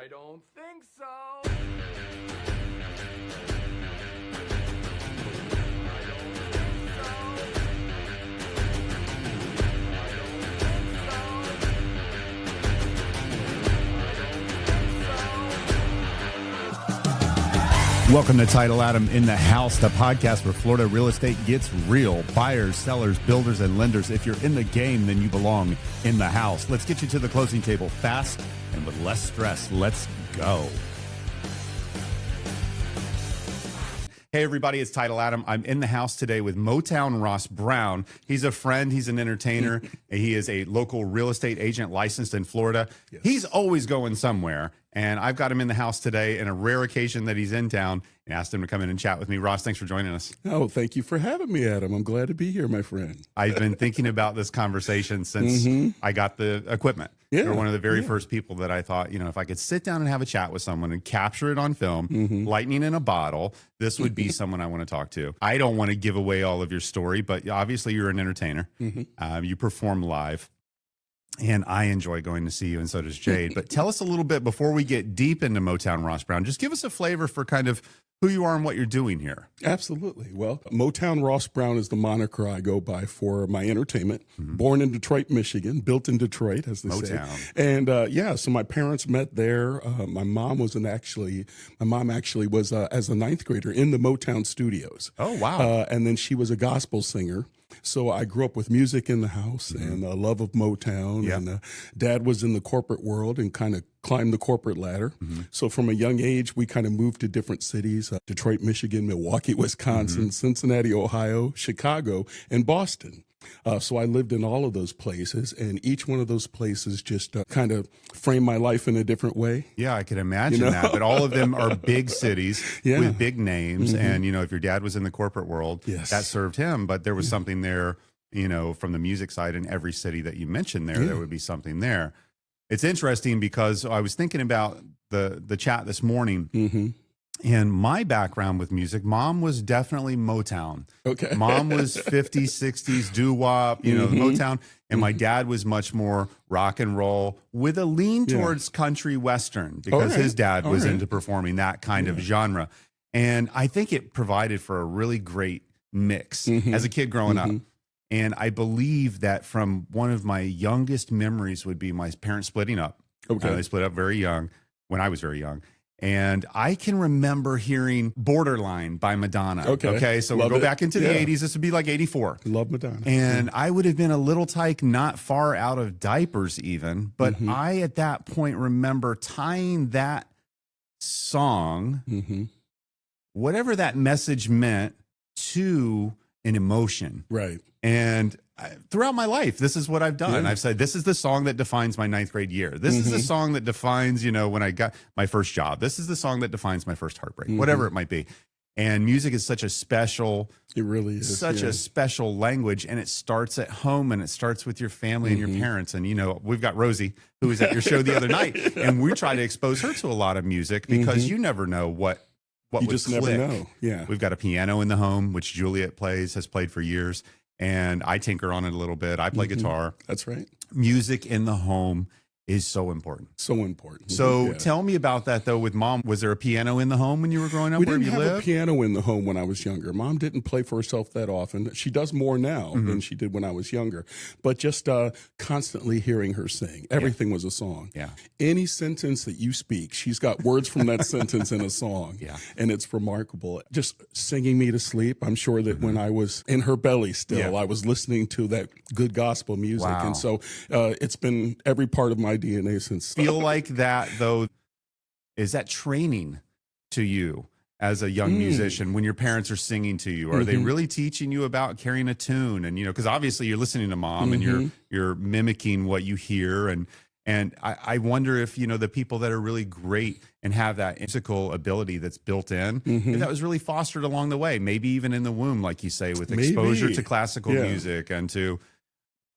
I don't think so. Welcome to Title Adam in the House, the podcast where Florida real estate gets real. Buyers, sellers, builders, and lenders. If you're in the game, then you belong in the house. Let's get you to the closing table fast and with less stress. Let's go. Hey, everybody, it's Title Adam. I'm in the house today with Motown Ross Brown. He's a friend. He's an entertainer. He is a local real estate agent licensed in Florida. Yes. He's always going somewhere. And I've got him in the house today in a rare occasion that he's in town and asked him to come in and chat with me. Ross, thanks for joining us. Oh, thank you for having me, Adam. I'm glad to be here, my friend. I've been thinking about this conversation since I got the equipment. Yeah, You're one of the very first people that I thought, if I could sit down and have a chat with someone and capture it on film, lightning in a bottle, this would be someone I want to talk to. I don't want to give away all of your story, but obviously you're an entertainer. You perform live. And I enjoy going to see you, and so does Jade. But tell us a little bit before we get deep into Motown Ross Brown. Just give us a flavor for kind of who you are and what you're doing here. Absolutely. Well, Motown Ross Brown is the moniker I go by for my entertainment. Born in Detroit, Michigan, built in Detroit, as they Motown. say. And so my parents met there. My mom actually was as a ninth grader in the Motown studios. Oh, wow. And then she was a gospel singer. So I grew up with music in the house and a love of Motown. Yep. And Dad was in the corporate world and kind of climbed the corporate ladder. So from a young age, we kind of moved to different cities, Detroit, Michigan, Milwaukee, Wisconsin, Cincinnati, Ohio, Chicago, and Boston. So I lived in all of those places, and each one of those places just kind of framed my life in a different way. Yeah, I can imagine that. But all of them are big cities with big names. And, if your dad was in the corporate world, that served him. But there was something there, from the music side in every city that you mentioned there would be something there. It's interesting because I was thinking about the chat this morning. And my background with music, mom was definitely Motown. Okay. Mom was 50s, 60s, doo-wop, the Motown. And my dad was much more rock and roll with a lean towards country western because his dad was into performing that kind of genre. And I think it provided for a really great mix as a kid growing up. And I believe that from one of my youngest memories would be my parents splitting up. They split up very young, when I was very young. And I can remember hearing Borderline by Madonna. Okay. So we'll go back into the 80s. This would be like 84. Love Madonna. And I would have been a little tyke, not far out of diapers even. But I, at that point, remember tying that song, whatever that message meant, to an emotion. Right. And throughout my life, this is what I've done. I've said, this is the song that defines my ninth grade year. This is the song that defines, when I got my first job. This is the song that defines my first heartbreak, whatever it might be. And music is such a special, it really is such a special language. And it starts at home and it starts with your family and your parents. And, we've got Rosie, who was at your show the other night, and we try to expose her to a lot of music because you never know what you would just click. Never know. Yeah. We've got a piano in the home, which Juliet has played for years. And I tinker on it a little bit. I play guitar. That's right. Music in the home is so important. So important. So tell me about that, though, with mom. Was there a piano in the home when you were growing up we where didn't you have lived? a piano in the home when I was younger. Mom didn't play for herself that often. She does more now than she did when I was younger. But just constantly hearing her sing. Everything was a song. Yeah. Any sentence that you speak, she's got words from that sentence in a song. Yeah. And it's remarkable. Just singing me to sleep. I'm sure that when I was in her belly still, I was listening to that good gospel music. Wow. And so it's been every part of my DNA since. Feel like that, though, is that training to you as a young musician when your parents are singing to you? Are they really teaching you about carrying a tune? And, because obviously you're listening to mom and you're mimicking what you hear. And I wonder if, the people that are really great and have that musical ability that's built in, if that was really fostered along the way, maybe even in the womb, like you say, with exposure to classical music and to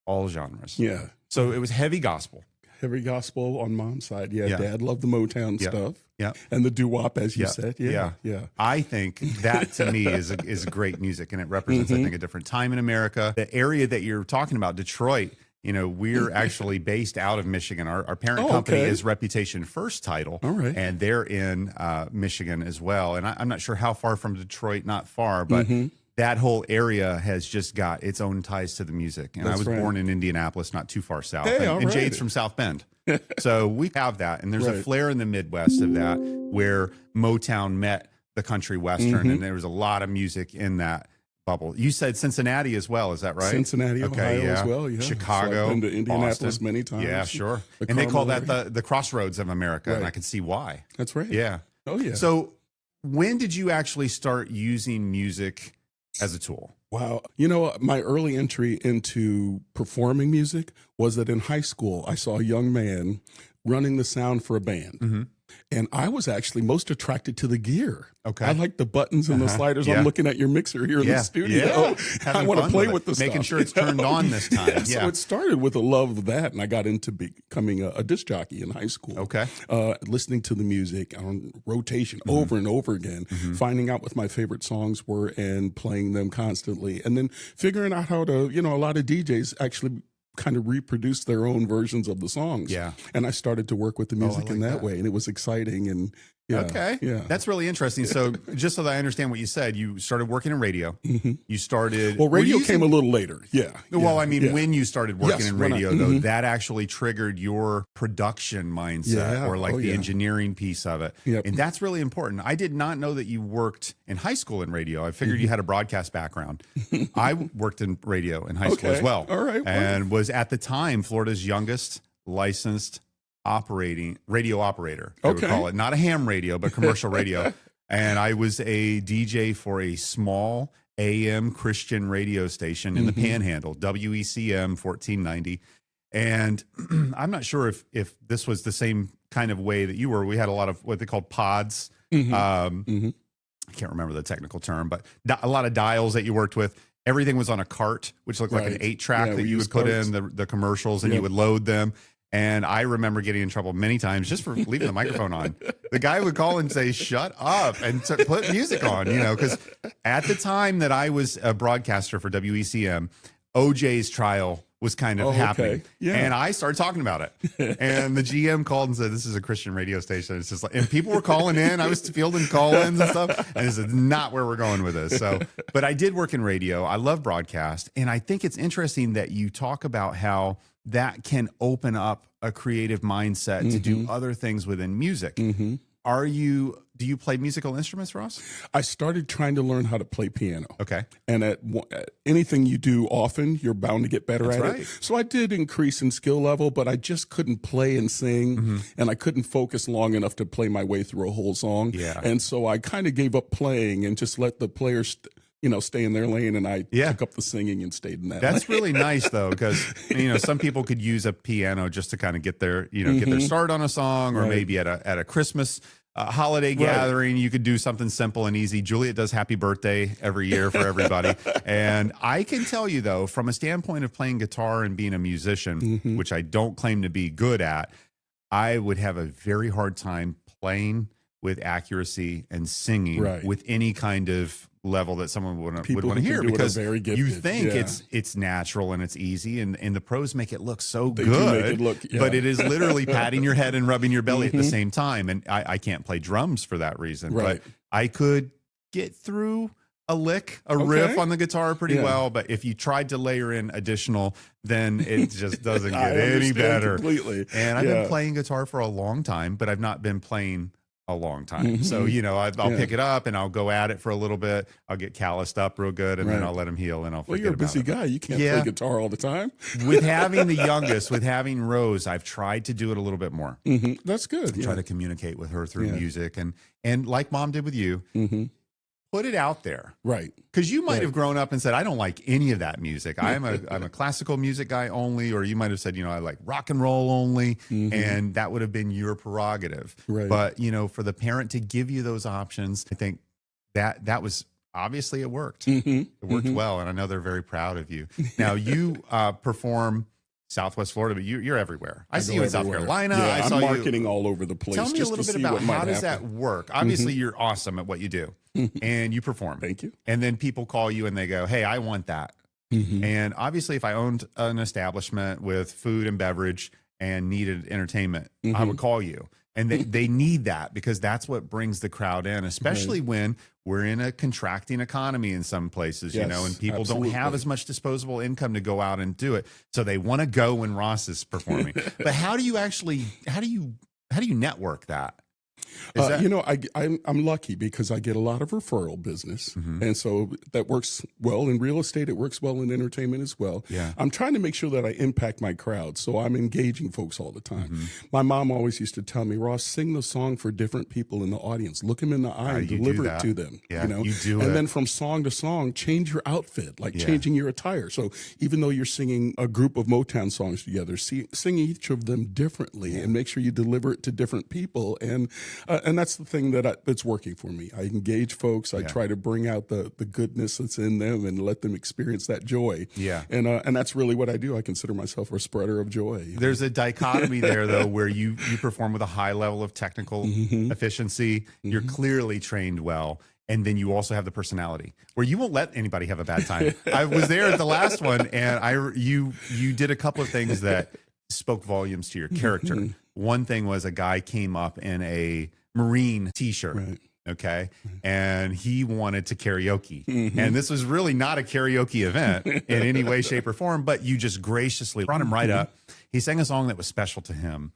all genres. Yeah. So it was heavy gospel. Heavy gospel on mom's side. Yeah. Dad loved the Motown stuff. Yeah. And the doo-wop, as you said. Yeah. I think that, to me, is great music, and it represents, I think, a different time in America. The area that you're talking about, Detroit, we're actually based out of Michigan. Our parent company is Reputation First Title, and they're in Michigan as well. And I'm not sure how far from Detroit, not far, but that whole area has just got its own ties to the music. And I was born in Indianapolis, not too far south. And Jade's from South Bend. So we have that. And there's a flair in the Midwest of that where Motown met the country Western, and there was a lot of music in that bubble. You said Cincinnati as well, is that right? Cincinnati, Ohio as well, yeah. Chicago, So I've been to Indianapolis Boston. many times. Yeah, sure. And they call that the crossroads of America, and I can see why. That's right. Yeah. Oh, yeah. So when did you actually start using music as a tool? Wow. My early entry into performing music was that in high school, I saw a young man running the sound for a band. And I was actually most attracted to the gear. I like the buttons and the sliders. I'm looking at your mixer here in the studio. I want to play with the stuff. Making sure it's turned on this time. So it started with a love of that, and I got into becoming a disc jockey in high school. Listening to the music on rotation over and over again, finding out what my favorite songs were and playing them constantly, and then figuring out how to, a lot of DJs actually kind of reproduce their own versions of the songs. And I started to work with the music in that way, and it was exciting. And that's really interesting. So just so that I understand what you said, you started working in radio. You started radio came a little later. Well, I mean, when you started working in radio, though, that actually triggered your production mindset or like the engineering piece of it. And that's really important. I did not know that you worked in high school in radio. I figured you had a broadcast background. I worked in radio in high school as well. And was at the time Florida's youngest licensed radio operator, I would call it. Not a ham radio, but commercial radio. And I was a DJ for a small AM Christian radio station in the Panhandle, WECM 1490. And I'm not sure if this was the same kind of way that you were. We had a lot of what they called pods. I can't remember the technical term, but a lot of dials that you worked with. Everything was on a cart, which looked like an 8-track that you would put in the commercials, and you would load them. And I remember getting in trouble many times just for leaving the microphone on. The guy would call and say, "Shut up," and put music on, because at the time that I was a broadcaster for WECM, OJ's trial was kind of happening. And I started talking about it. And the GM called and said, "This is a Christian radio station." It's just like, and people were calling in. I was fielding call-ins and stuff. And this is not where we're going with this. So, but I did work in radio. I love broadcast. And I think it's interesting that you talk about how that can open up a creative mindset to do other things within music. Do you play musical instruments, Ross? I started trying to learn how to play piano. And at anything you do often, you're bound to get better at it. So I did increase in skill level, but I just couldn't play and sing, and I couldn't focus long enough to play my way through a whole song. And so I kind of gave up playing and just let the players stay in their lane, and I took up the singing and stayed in that. That's really nice, though, because some people could use a piano just to kind of get their get their start on a song, or maybe at a Christmas holiday gathering, you could do something simple and easy. Juliet does Happy Birthday every year for everybody, and I can tell you though, from a standpoint of playing guitar and being a musician, which I don't claim to be good at, I would have a very hard time playing with accuracy and singing with any kind of level that someone would want to hear, because you think it's natural and it's easy, and the pros make it look so good, but it is literally patting your head and rubbing your belly at the same time. And I can't play drums for that reason, but I could get through a lick, a riff on the guitar pretty well. But if you tried to layer in additional, then it just doesn't get any better. Completely. And I've been playing guitar for a long time, but I've not been playing a long time. So, I'll pick it up and I'll go at it for a little bit. I'll get calloused up real good, and then I'll let him heal, and I'll forget you're a busy about it. guy. You can't play guitar all the time. With having the youngest, with having Rose, I've tried to do it a little bit more. That's good. Try to communicate with her through music, and like Mom did with you, put it out there. Because you might have grown up and said, I don't like any of that music. I'm a classical music guy only, or you might have said, I like rock and roll only, and that would have been your prerogative. But, for the parent to give you those options, I think that was, obviously it worked. It worked well, and I know they're very proud of you. Now, you perform Southwest Florida, but you're everywhere. I see you in South Carolina. I saw I'm marketing all over the place. Tell me just a little to bit see about what how does happen. that work? Obviously, you're awesome at what you do, and you perform. Thank you. And then people call you and they go, "Hey, I want that." And obviously, if I owned an establishment with food and beverage and needed entertainment, I would call you. And they need that because that's what brings the crowd in, especially when we're in a contracting economy in some places, you know, and people don't have as much disposable income to go out and do it. So they want to go when Ross is performing. But how do you network that? You know, I'm lucky because I get a lot of referral business. And so that works well in real estate. It works well in entertainment as well. I'm trying to make sure that I impact my crowd. So I'm engaging folks all the time. My mom always used to tell me, Ross, sing the song for different people in the audience. Look them in the eye and deliver it to them. You know? And then from song to song, change your outfit, like changing your attire. So even though you're singing a group of Motown songs together, sing each of them differently and make sure you deliver it to different people. And that's the thing that's working for me. I engage folks. I try to bring out the goodness that's in them and let them experience that joy. And that's really what I do. I consider myself a spreader of joy. There's a dichotomy there, though, where you perform with a high level of technical efficiency. You're clearly trained well. And then you also have the personality where you won't let anybody have a bad time. I was there at the last one, and you did a couple of things that spoke volumes to your character. One thing was a guy came up in a Marine t-shirt. Okay. And he wanted to karaoke. And this was really not a karaoke event in any way, shape, or form, but you just graciously brought him right up. He sang a song that was special to him.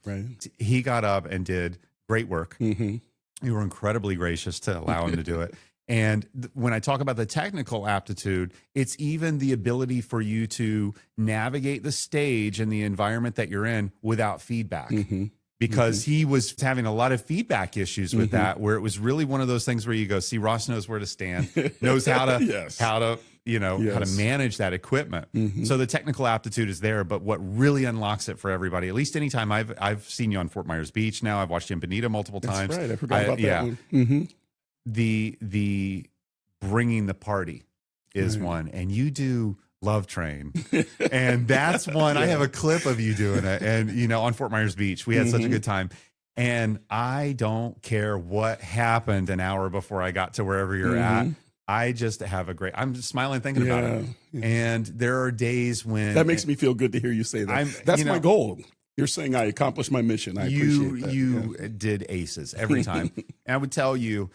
He got up and did great work. You were incredibly gracious to allow him to do it. And when I talk about the technical aptitude, it's even the ability for you to navigate the stage and the environment that you're in without feedback. Because he was having a lot of feedback issues with that, where it was really one of those things where you go, see, Ross knows where to stand, knows how to, how to manage that equipment. So the technical aptitude is there, but what really unlocks it for everybody, at least anytime I've seen you on Fort Myers Beach now, I've watched you in Bonita multiple times. That's right. I forgot about that one. The bringing the party is one, and you do Love Train. And that's one. I have a clip of you doing it. And, you know, on Fort Myers Beach, we had such a good time. And I don't care what happened an hour before I got to wherever you're at. I just have I'm just smiling thinking about it. And there are days when that makes me feel good to hear you say that. That's my goal. You're saying I accomplished my mission. I appreciate that. You did aces every time. And I would tell you,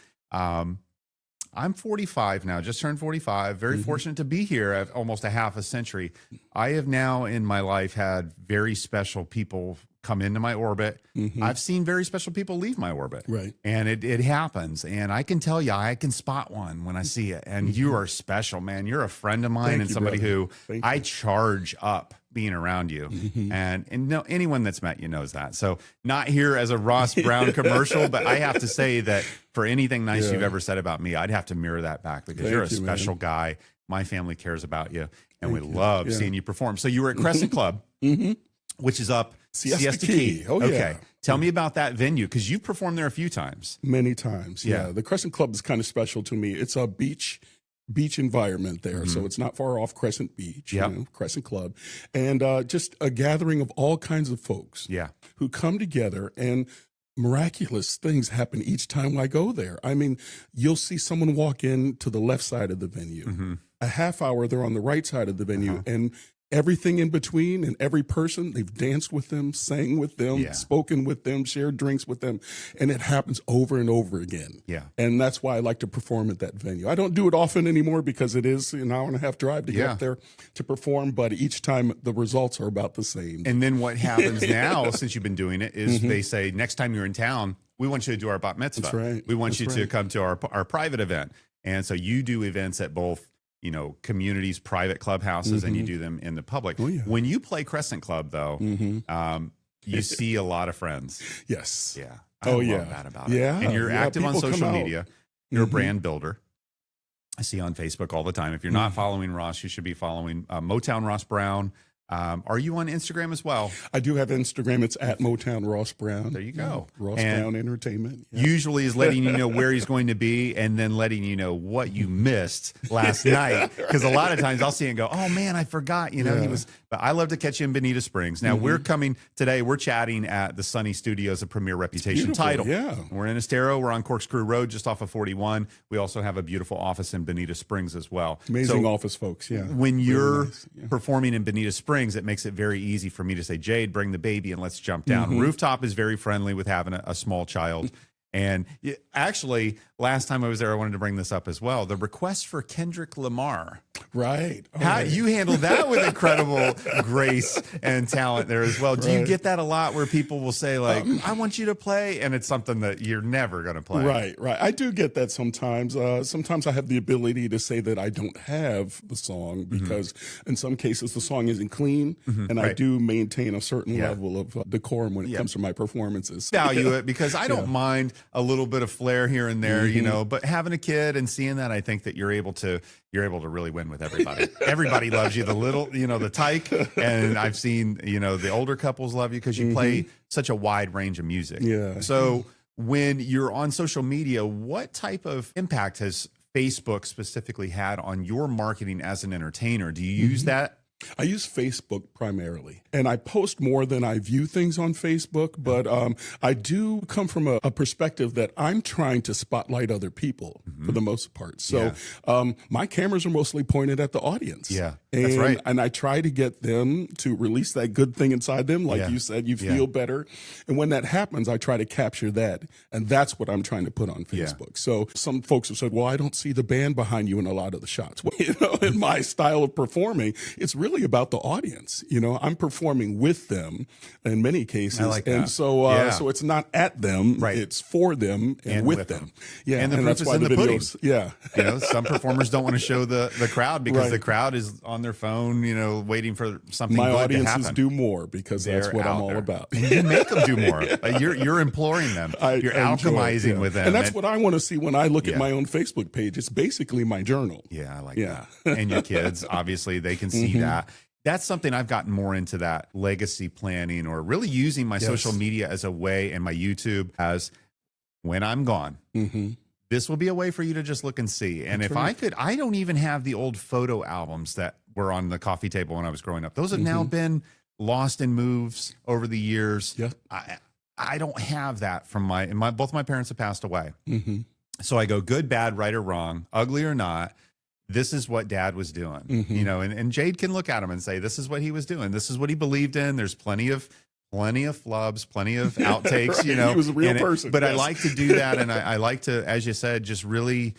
I'm 45 now, just turned 45. Very fortunate to be here at almost a half a century. I have now in my life had very special people come into my orbit. I've seen very special people leave my orbit. And it happens. And I can tell you, I can spot one when I see it. And you are special, man. You're a friend of mine and somebody who I charge up being around you. And no, anyone that's met you knows that. So not here as a Ross Brown commercial, but I have to say that for anything nice you've ever said about me, I'd have to mirror that back because you're a special guy. My family cares about you, and we love seeing you perform. So you were at Crescent Club, which is up Siesta Key. Okay. Tell me about that venue, because you've performed there a few times. Many times, The Crescent Club is kind of special to me. It's a beach environment there, so it's not far off Crescent Beach, you know, Crescent Club, and just a gathering of all kinds of folks who come together, and miraculous things happen each time I go there. I mean, you'll see someone walk in to the left side of the venue. A half hour, they're on the right side of the venue, and everything in between, and every person, they've danced with them, sang with them, spoken with them, shared drinks with them, and it happens over and over again. And that's why I like to perform at that venue. I don't do it often anymore because it is an hour and a half drive to get there to perform, but each time the results are about the same. And then what happens now, since you've been doing it, is they say, next time you're in town, we want you to do our bat mitzvah. That's right. We want you to come to our private event. And so you do events at both, you know, communities, private clubhouses, and you do them in the public. When you play Crescent Club, though, you see a lot of friends. I love that about it. And you're active on social media. You're a brand builder. I see on Facebook all the time. If you're not following Ross, you should be following Motown Ross Brown. Are you on Instagram as well? I do have Instagram. It's at Motown Ross Brown. There you go. Ross Brown Entertainment. Usually is letting you know where he's going to be and then letting you know what you missed last night. Because a lot of times I'll see it and go, oh man, I forgot. He was. But I love to catch you in Bonita Springs. Now we're coming today. We're chatting at the Sunny Studios of Premier Reputation Title. Yeah. We're in Estero. We're on Corkscrew Road, just off of 41. We also have a beautiful office in Bonita Springs as well. Amazing office folks. Yeah. When you're performing in Bonita Springs, it makes it very easy for me to say, Jade, bring the baby and let's jump down. Rooftop is very friendly with having a small child. And actually, last time I was there, I wanted to bring this up as well. The request for Kendrick Lamar. Right. How you handled that with incredible grace and talent there as well. Do you get that a lot where people will say, like, I want you to play, and it's something that you're never going to play? Right. I do get that sometimes. Sometimes I have the ability to say that I don't have the song because in some cases the song isn't clean, and I do maintain a certain level of decorum when it comes to my performances. Value it because I don't mind a little bit of flair here and there, but having a kid and seeing that, I think that you're able to really win with everybody. Everybody loves you. The little, the tyke, and I've seen, the older couples love you because you play such a wide range of music. Yeah. So when you're on social media, what type of impact has Facebook specifically had on your marketing as an entertainer? Do you use that? I use Facebook primarily, and I post more than I view things on Facebook, but I do come from a perspective that I'm trying to spotlight other people for the most part. So my cameras are mostly pointed at the audience. Yeah, that's right. And I try to get them to release that good thing inside them. Like you said, you feel better. And when that happens, I try to capture that. And that's what I'm trying to put on Facebook. So some folks have said, well, I don't see the band behind you in a lot of the shots. Well, in my style of performing, it's really about the audience. I'm performing with them in many cases. I like that. And so so it's not at them, it's for them and with them. Yeah. And the proof is in the videos, pudding. Yeah. Some performers don't want to show the crowd because the crowd is on their phone, waiting for something My good to audiences happen. do more because that's what I'm all about. You make them do more. You're imploring them. You're alchemizing with them. And that's what I want to see when I look at my own Facebook page. It's basically my journal. Yeah, I like that. And your kids, obviously, they can see that. That's something I've gotten more into, that legacy planning, or really using my social media as a way, and my YouTube as, when I'm gone, this will be a way for you to just look and see. And if I could, I don't even have the old photo albums that were on the coffee table when I was growing up. Those have now been lost in moves over the years. Yeah. I don't have that from both my parents have passed away. So I go, good, bad, right or wrong, ugly or not, this is what Dad was doing, and Jade can look at him and say, this is what he was doing. This is what he believed in. There's plenty of flubs, plenty of outtakes, He was a real person. But I like to do that. And I like to, as you said, just really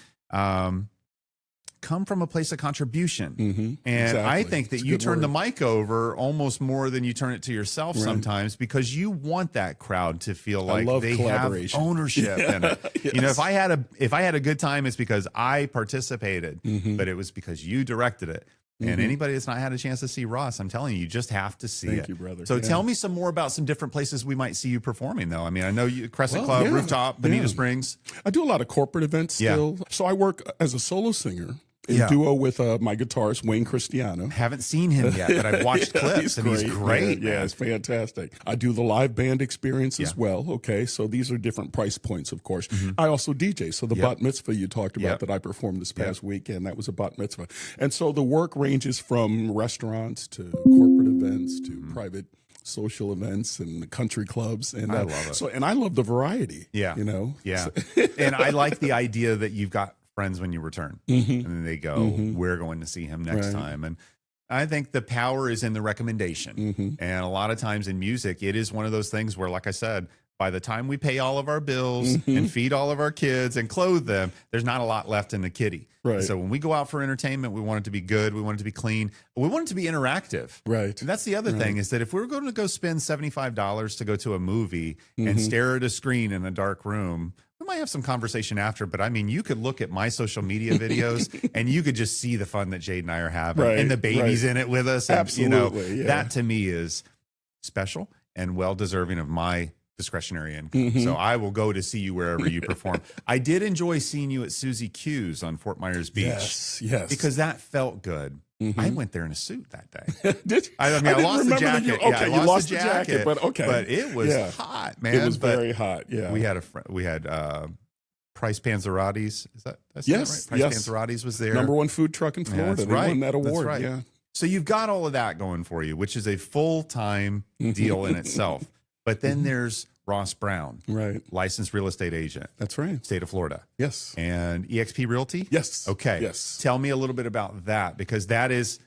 come from a place of contribution. And I think that you turn the mic over almost more than you turn it to yourself sometimes, because you want that crowd to feel like they have ownership in it. If I had a good time, it's because I participated, but it was because you directed it. And anybody that's not had a chance to see Ross, I'm telling you, you just have to see it. Thank you, brother. So tell me some more about some different places we might see you performing, though. I mean, I know you, Crescent Club, Rooftop, Bonita Springs. I do a lot of corporate events still. So I work as a solo singer in duo with my guitarist, Wayne Cristiano. Haven't seen him yet, but I've watched clips, and he's great. Yeah, it's fantastic. I do the live band experience as well. Okay, so these are different price points, of course. I also DJ. So the bat mitzvah you talked about that I performed this past weekend, that was a bat mitzvah. And so the work ranges from restaurants to corporate events to private social events and country clubs. And I love it. And I love the variety. Yeah. And I like the idea that you've got friends when you return, and then they go, we're going to see him next time. And I think the power is in the recommendation. And a lot of times in music, it is one of those things where, like I said, by the time we pay all of our bills and feed all of our kids and clothe them, there's not a lot left in the kitty. Right. So when we go out for entertainment, we want it to be good. We want it to be clean. We want it to be interactive. Right. And that's the other thing, is that if we're going to go spend $75 to go to a movie and stare at a screen in a dark room, we might have some conversation after, but I mean, you could look at my social media videos and you could just see the fun that Jade and I are having, and the baby's in it with us. And, Absolutely. That to me is special and well deserving of my discretionary income. So I will go to see you wherever you perform. I did enjoy seeing you at Susie Q's on Fort Myers Beach. Yes. Because that felt good. I went there in a suit that day. Did you? I mean, I lost the jacket. Okay, I you lost the jacket, but okay. But it was hot, man. It was very hot, yeah. We had Price Panzerati's. Is that right? Price Panzerati's was there. #1 food truck in Florida. That's they right. won that award. That's right. Yeah. So you've got all of that going for you, which is a full-time deal in itself. But then there's Ross Brown, right? Licensed real estate agent. That's right. State of Florida. Yes. And EXP Realty? Yes. Okay. Yes. Tell me a little bit about that, because that's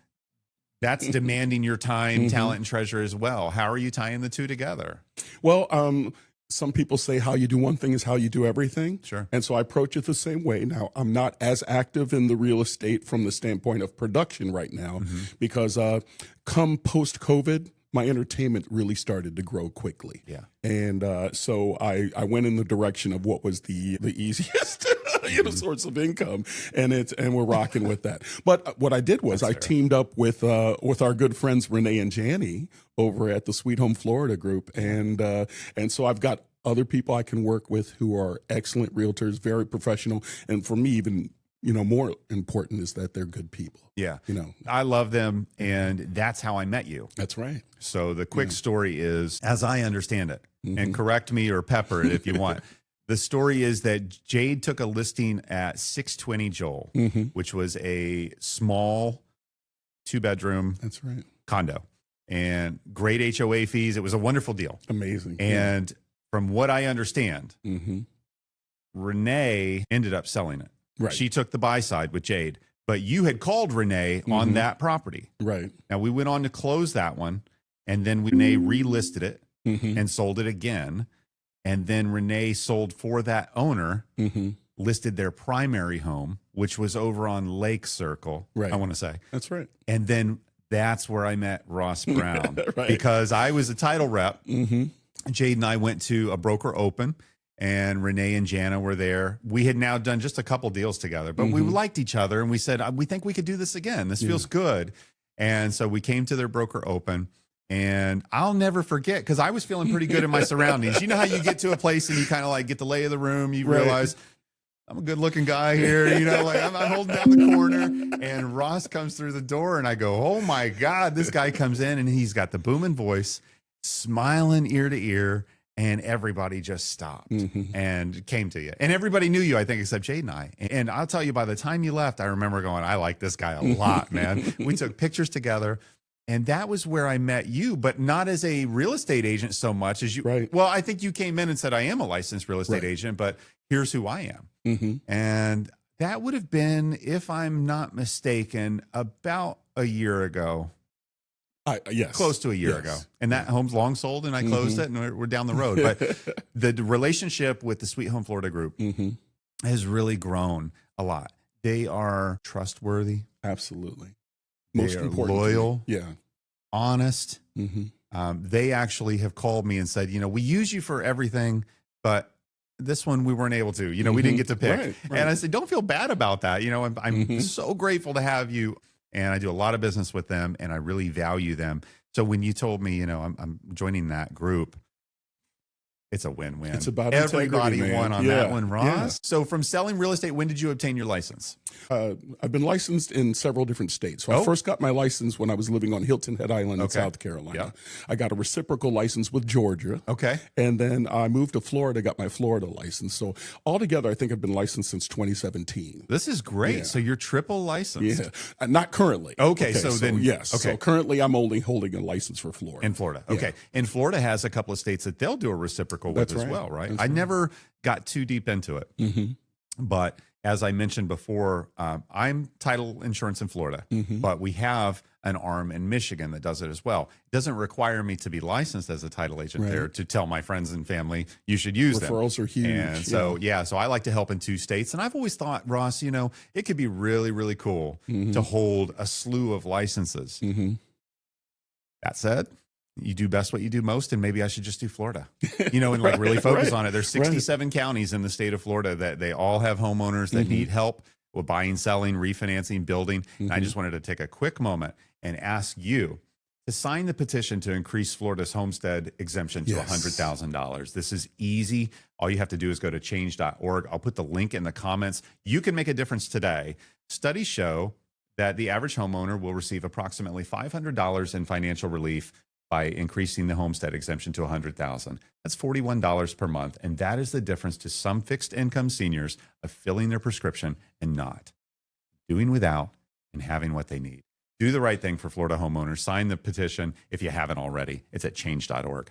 demanding your time, talent, and treasure as well. How are you tying the two together? Well, some people say how you do one thing is how you do everything. Sure. And so I approach it the same way. Now, I'm not as active in the real estate from the standpoint of production right now, because come post-COVID, my entertainment really started to grow quickly. Yeah. And so I went in the direction of what was the easiest source of income, and we're rocking with that. But what I did was I teamed up with our good friends Renee and Janie over at the Sweet Home Florida group, and so I've got other people I can work with who are excellent realtors, very professional, and for me even more important is that they're good people. Yeah. I love them, and that's how I met you. That's right. So the quick story is, as I understand it, and correct me or pepper it if you want, the story is that Jade took a listing at 620 Joel, which was a small 2-bedroom That's right. condo, and great HOA fees. It was a wonderful deal. Amazing. And from what I understand, Renee ended up selling it. Right. She took the buy side with Jade, but you had called Renee on that property. Right. Now we went on to close that one, and then Renee relisted it and sold it again. And then Renee sold for that owner, listed their primary home, which was over on Lake Circle, right. I want to say. That's right. And then that's where I met Ross Brown, right. because I was a title rep. Jade and I went to a broker open, and Renee and Jana were there. We had now done just a couple deals together, but we liked each other, and we said, we think we could do this again. This feels good. And so we came to their broker open, and I'll never forget, because I was feeling pretty good in my surroundings. You know how you get to a place and you kind of like get the lay of the room. You realize, I'm a good looking guy here. I'm holding down the corner, and Ross comes through the door, and I go, oh my God, this guy comes in, and he's got the booming voice, smiling ear to ear. And everybody just stopped and came to you. And everybody knew you, I think, except Jade and I. And I'll tell you, by the time you left, I remember going, I like this guy a lot, man. We took pictures together. And that was where I met you, but not as a real estate agent so much as you. Right. Well, I think you came in and said, I am a licensed real estate agent, but here's who I am. And that would have been, if I'm not mistaken, about a year ago. Yes. Close to a year ago. And that home's long sold, and I closed it, and we're down the road. But the relationship with the Sweet Home Florida group has really grown a lot. They are trustworthy. Absolutely. Most important, loyal. Yeah. Honest. They actually have called me and said, we use you for everything, but this one we weren't able to. We didn't get to pick. Right. And I said, don't feel bad about that. I'm so grateful to have you. And I do a lot of business with them, and I really value them. So when you told me, I'm joining that group, it's a win-win. It's about everybody won on that one, Ross. Yeah. So from selling real estate, when did you obtain your license? I've been licensed in several different states. So I first got my license when I was living on Hilton Head Island in South Carolina. I got a reciprocal license with Georgia. Okay. And then I moved to Florida, got my Florida license. So altogether, I think I've been licensed since 2017. This is great. Yeah. So you're triple licensed. Yeah. Not currently. Okay. So then, yes. Okay. So currently, I'm only holding a license for Florida. In Florida. Okay. And Florida has a couple of states that they'll do a reciprocal with as well, right? That's I never got too deep into it. But as I mentioned before, I'm title insurance in Florida, but we have an arm in Michigan that does it as well. It doesn't require me to be licensed as a title agent there to tell my friends and family you should use them. Referrals are huge. And so, so I like to help in 2 states. And I've always thought, Ross, it could be really, really cool to hold a slew of licenses. That said, you do best what you do most, and maybe I should just do Florida, and like really focus on it. There's 67 counties in the state of Florida that they all have homeowners that need help with buying, selling, refinancing, building. And I just wanted to take a quick moment and ask you to sign the petition to increase Florida's homestead exemption to $100,000. This is easy. All you have to do is go to change.org. I'll put the link in the comments. You can make a difference today. Studies show that the average homeowner will receive approximately $500 in financial relief by increasing the homestead exemption to $100,000. That's $41 per month, and that is the difference to some fixed income seniors of filling their prescription and not, doing without and having what they need. Do the right thing for Florida homeowners. Sign the petition if you haven't already. It's at change.org.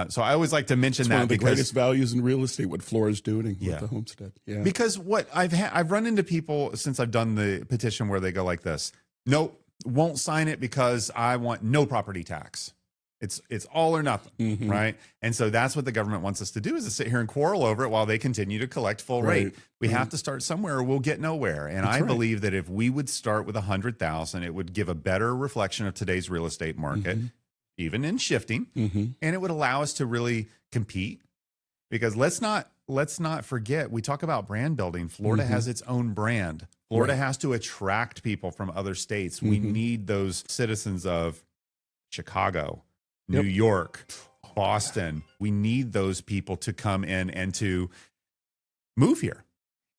So I always like to mention it's that one of the because greatest values in real estate, what Florida's doing with the homestead. Yeah. Because what I've run into people since I've done the petition where they go like this: nope, won't sign it because I want no property tax. It's all or nothing, right? And so that's what the government wants us to do, is to sit here and quarrel over it while they continue to collect full rate. We have to start somewhere or we'll get nowhere. And I believe that if we would start with 100,000, it would give a better reflection of today's real estate market, even in shifting, and it would allow us to really compete. Because let's not forget, we talk about brand building. Florida has its own brand. Florida has to attract people from other states. We need those citizens of Chicago, New York, Boston. We need those people to come in and to move here.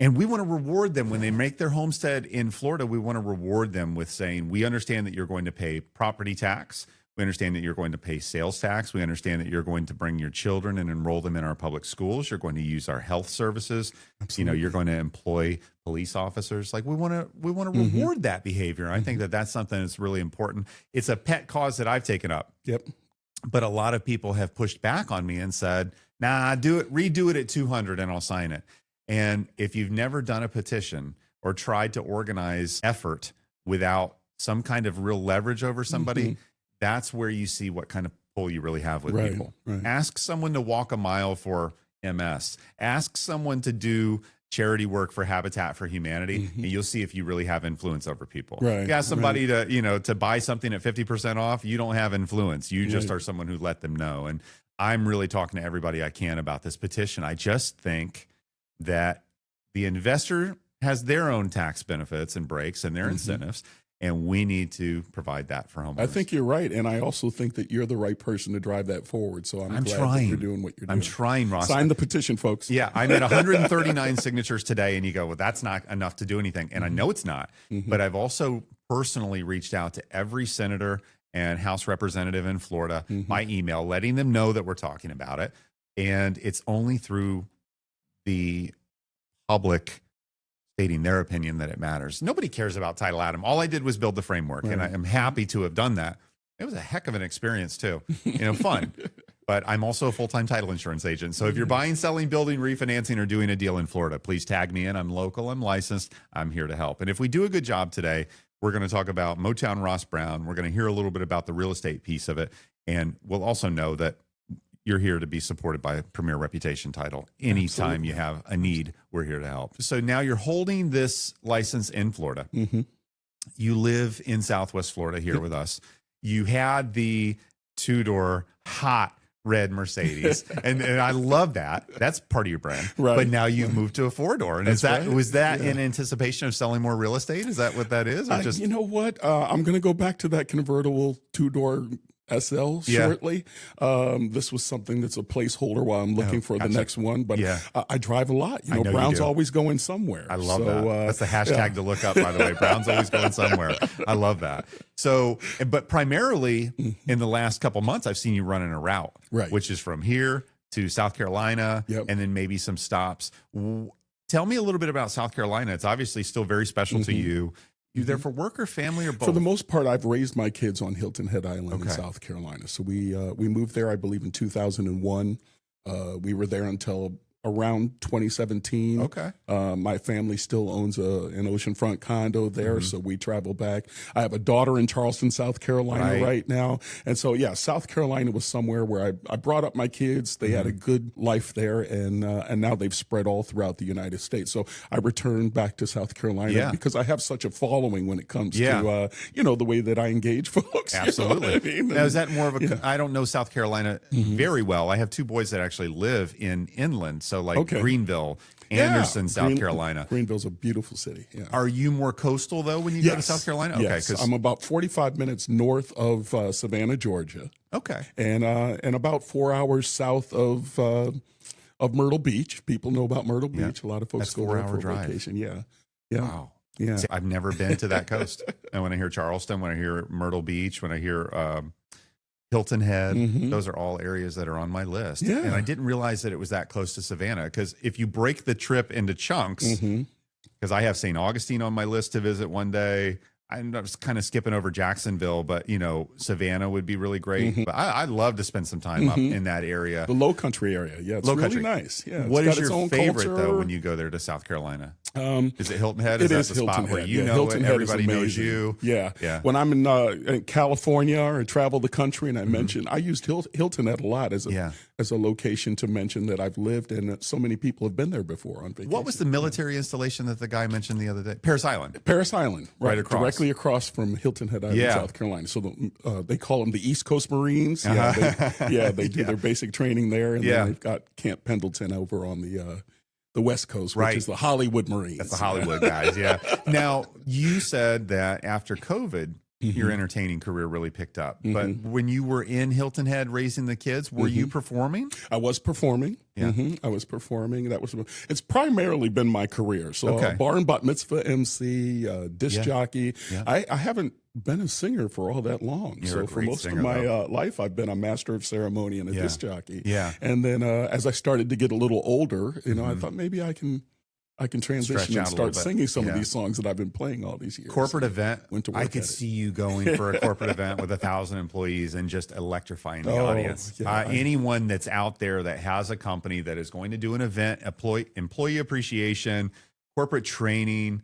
And we want to reward them when they make their homestead in Florida. We want to reward them with saying, we understand that you're going to pay property tax. We understand that you're going to pay sales tax. We understand that you're going to bring your children and enroll them in our public schools. You're going to use our health services. Absolutely. You know, you're going to employ police officers. Like we want to reward that behavior. I think that that's something that's really important. It's a pet cause that I've taken up. But a lot of people have pushed back on me and said, nah, redo it at 200 and I'll sign it. And if you've never done a petition or tried to organize effort without some kind of real leverage over somebody, that's where you see what kind of pull you really have with people. Ask someone to walk a mile for MS. Ask someone to do charity work for Habitat for Humanity, and you'll see if you really have influence over people. You ask somebody to buy something at 50% off, you don't have influence. You just are someone who let them know. And I'm really talking to everybody I can about this petition. I just think that the investor has their own tax benefits and breaks and their incentives. And we need to provide that for homeowners. I think you're right. And I also think that you're the right person to drive that forward. So I'm glad trying. that you're doing what you're doing. I'm trying, Ross. Sign the petition, folks. Yeah, I'm at 139 signatures today. And you go, well, that's not enough to do anything. And I know it's not. But I've also personally reached out to every senator and House representative in Florida by email, letting them know that we're talking about it. And it's only through the public stating their opinion that it matters. Nobody cares about titleadam. All I did was build the framework, and I am happy to have done that. It was a heck of an experience too, fun. But I'm also a full-time title insurance agent. So if you're buying, selling, building, refinancing, or doing a deal in Florida, please tag me in. I'm local, I'm licensed, I'm here to help. And if we do a good job today, we're going to talk about Motown Ross Brown. We're going to hear a little bit about the real estate piece of it. And we'll also know that you're here to be supported by Premier Reputation Title. Anytime you have a need, we're here to help. So now you're holding this license in Florida. You live in Southwest Florida here with us. You had the two-door hot red Mercedes, and I love that. That's part of your brand. But now you've moved to a four-door. And was that in anticipation of selling more real estate? Is that what that is? Or just you know what? I'm going to go back to that convertible two-door SL shortly. This was something that's a placeholder while I'm looking for the next one. But I drive a lot. You know Brown's always going somewhere. I love that. That's the hashtag to look up, by the way. Brown's always going somewhere. I love that. So, but primarily in the last couple months, I've seen you running a route, which is from here to South Carolina, and then maybe some stops. Tell me a little bit about South Carolina. It's obviously still very special to you. You there for work or family or both? For the most part, I've raised my kids on Hilton Head Island in South Carolina. So we moved there, I believe, in 2001. We were there until around 2017. My family still owns an oceanfront condo there, so we travel back. I have a daughter in Charleston, South Carolina right now. And so, South Carolina was somewhere where I brought up my kids. They had a good life there, and now they've spread all throughout the United States. So I returned back to South Carolina because I have such a following when it comes to, the way that I engage folks. Absolutely. You know what I mean? Now, is that more of a, I don't know South Carolina very well. I have two boys that actually live in inland. So like Greenville, Anderson, South Carolina. Greenville's a beautiful city. Are you more coastal though when you go to South Carolina? Yes, I'm about 45 minutes north of Savannah, Georgia. And about 4 hours south of Myrtle Beach. People know about Myrtle Beach. A lot of folks go there for vacation. Wow. Yeah. See, I've never been to that coast. And when I hear Charleston, when I hear Myrtle Beach, when I hear Hilton Head, those are all areas that are on my list. Yeah. And I didn't realize that it was that close to Savannah, because if you break the trip into chunks, because I have St. Augustine on my list to visit one day. I'm just kind of skipping over Jacksonville, but Savannah would be really great. But I'd love to spend some time up in that area. The Low Country area. Yeah, it's really nice. Yeah. What is your favorite though when you go there to South Carolina? Is it Hilton Head? Is that the spot where you know Hilton it? Head Everybody knows you. Yeah. Yeah. When I'm in California or travel the country, and I mentioned, I used Hilton Head a lot as a location to mention that I've lived, and so many people have been there before on vacation. What was the military installation that the guy mentioned the other day? Paris Island. Paris Island, right across. Directly across from Hilton Head Island, South Carolina. So they call them the East Coast Marines. They do their basic training there, and then they've got Camp Pendleton over on the West Coast, which is the Hollywood Marines. That's the Hollywood guys, Now, you said that after COVID, your entertaining career really picked up. But when you were in Hilton Head raising the kids, were you performing? I was performing. I was performing. It's primarily been my career. So bar and bat mitzvah MC, disc jockey. I haven't been a singer for all that long. You're so for most of my life, I've been a master of ceremony and a disc jockey. And then as I started to get a little older, I thought maybe I can transition and start singing some of these songs that I've been playing all these years. Corporate event. I could see you going for a corporate event with 1,000 employees and just electrifying the audience. Anyone that's out there that has a company that is going to do an event, employee appreciation, corporate training,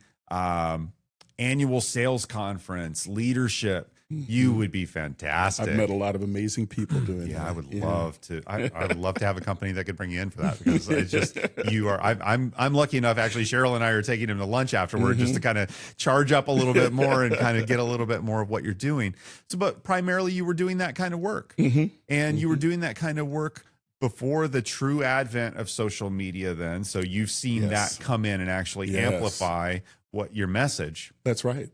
annual sales conference, leadership, you would be fantastic. I've met a lot of amazing people doing that. I would love to. I would love to have a company that could bring you in for that, because it's just you are. I'm lucky enough. Actually, Cheryl and I are taking him to lunch afterward just to kind of charge up a little bit more and kind of get a little bit more of what you're doing. So, but primarily you were doing that kind of work, and you were doing that kind of work before the true advent of social media. Then, so you've seen that come in and actually amplify what your message. That's right.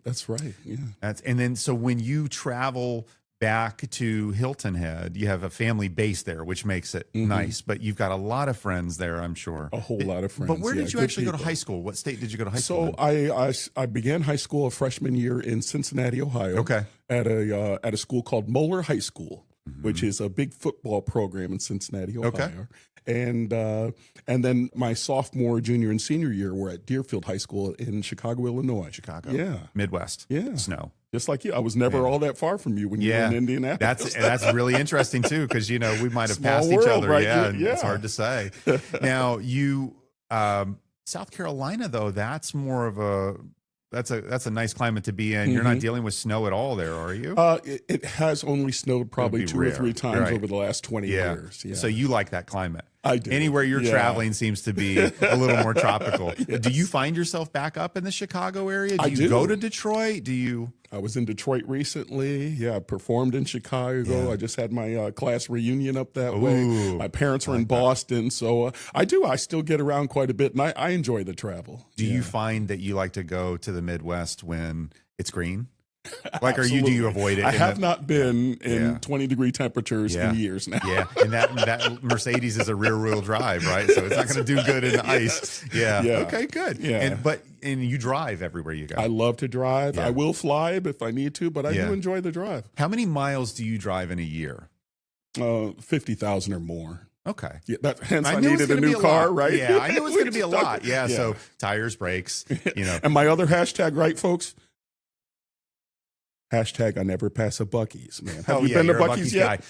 Yeah. And then so when you travel back to Hilton Head, you have a family base there, which makes it nice, but you've got a lot of friends there, I'm sure. A whole lot of friends. But where did you actually go to high school? What state did you go to high school in? So I began high school a freshman year in Cincinnati, Ohio. At a school called Moeller High School, which is a big football program in Cincinnati, Ohio. And then my sophomore, junior, and senior year were at Deerfield High School in Chicago, Illinois. Yeah. Midwest. Yeah. Snow. Just like you. I was never all that far from you when you were in Indianapolis. That's really interesting too, because we might have Small passed world, each other. right? It's hard to say. Now you South Carolina though, that's more of a that's a nice climate to be in. You're not dealing with snow at all there, are you? It has only snowed probably 2 or 3 times over the last 20 years. Yeah. So you like that climate. I do. Anywhere you're traveling seems to be a little more tropical. Do you find yourself back up in the Chicago area? Do you go to Detroit? I was in Detroit recently. Yeah, I performed in Chicago. I just had my class reunion up that way. My parents were in Boston. So I still get around quite a bit, and I enjoy the travel. Do you find that you like to go to the Midwest when it's green? Like, do you avoid it? I have not been in 20-degree temperatures in years now. And that Mercedes is a rear-wheel drive, right? So it's not going to do good in the ice. Okay, good. And you drive everywhere you go. I love to drive. I will fly if I need to, but I do enjoy the drive. How many miles do you drive in a year? 50,000 or more. Okay. Yeah, hence I needed a new car, right? Yeah, I knew it was going to be a lot. Yeah, so tires, brakes, And my other hashtag, right, folks? Hashtag I never pass a Buc-ee's, man. Have you been to Buc-ee's yet?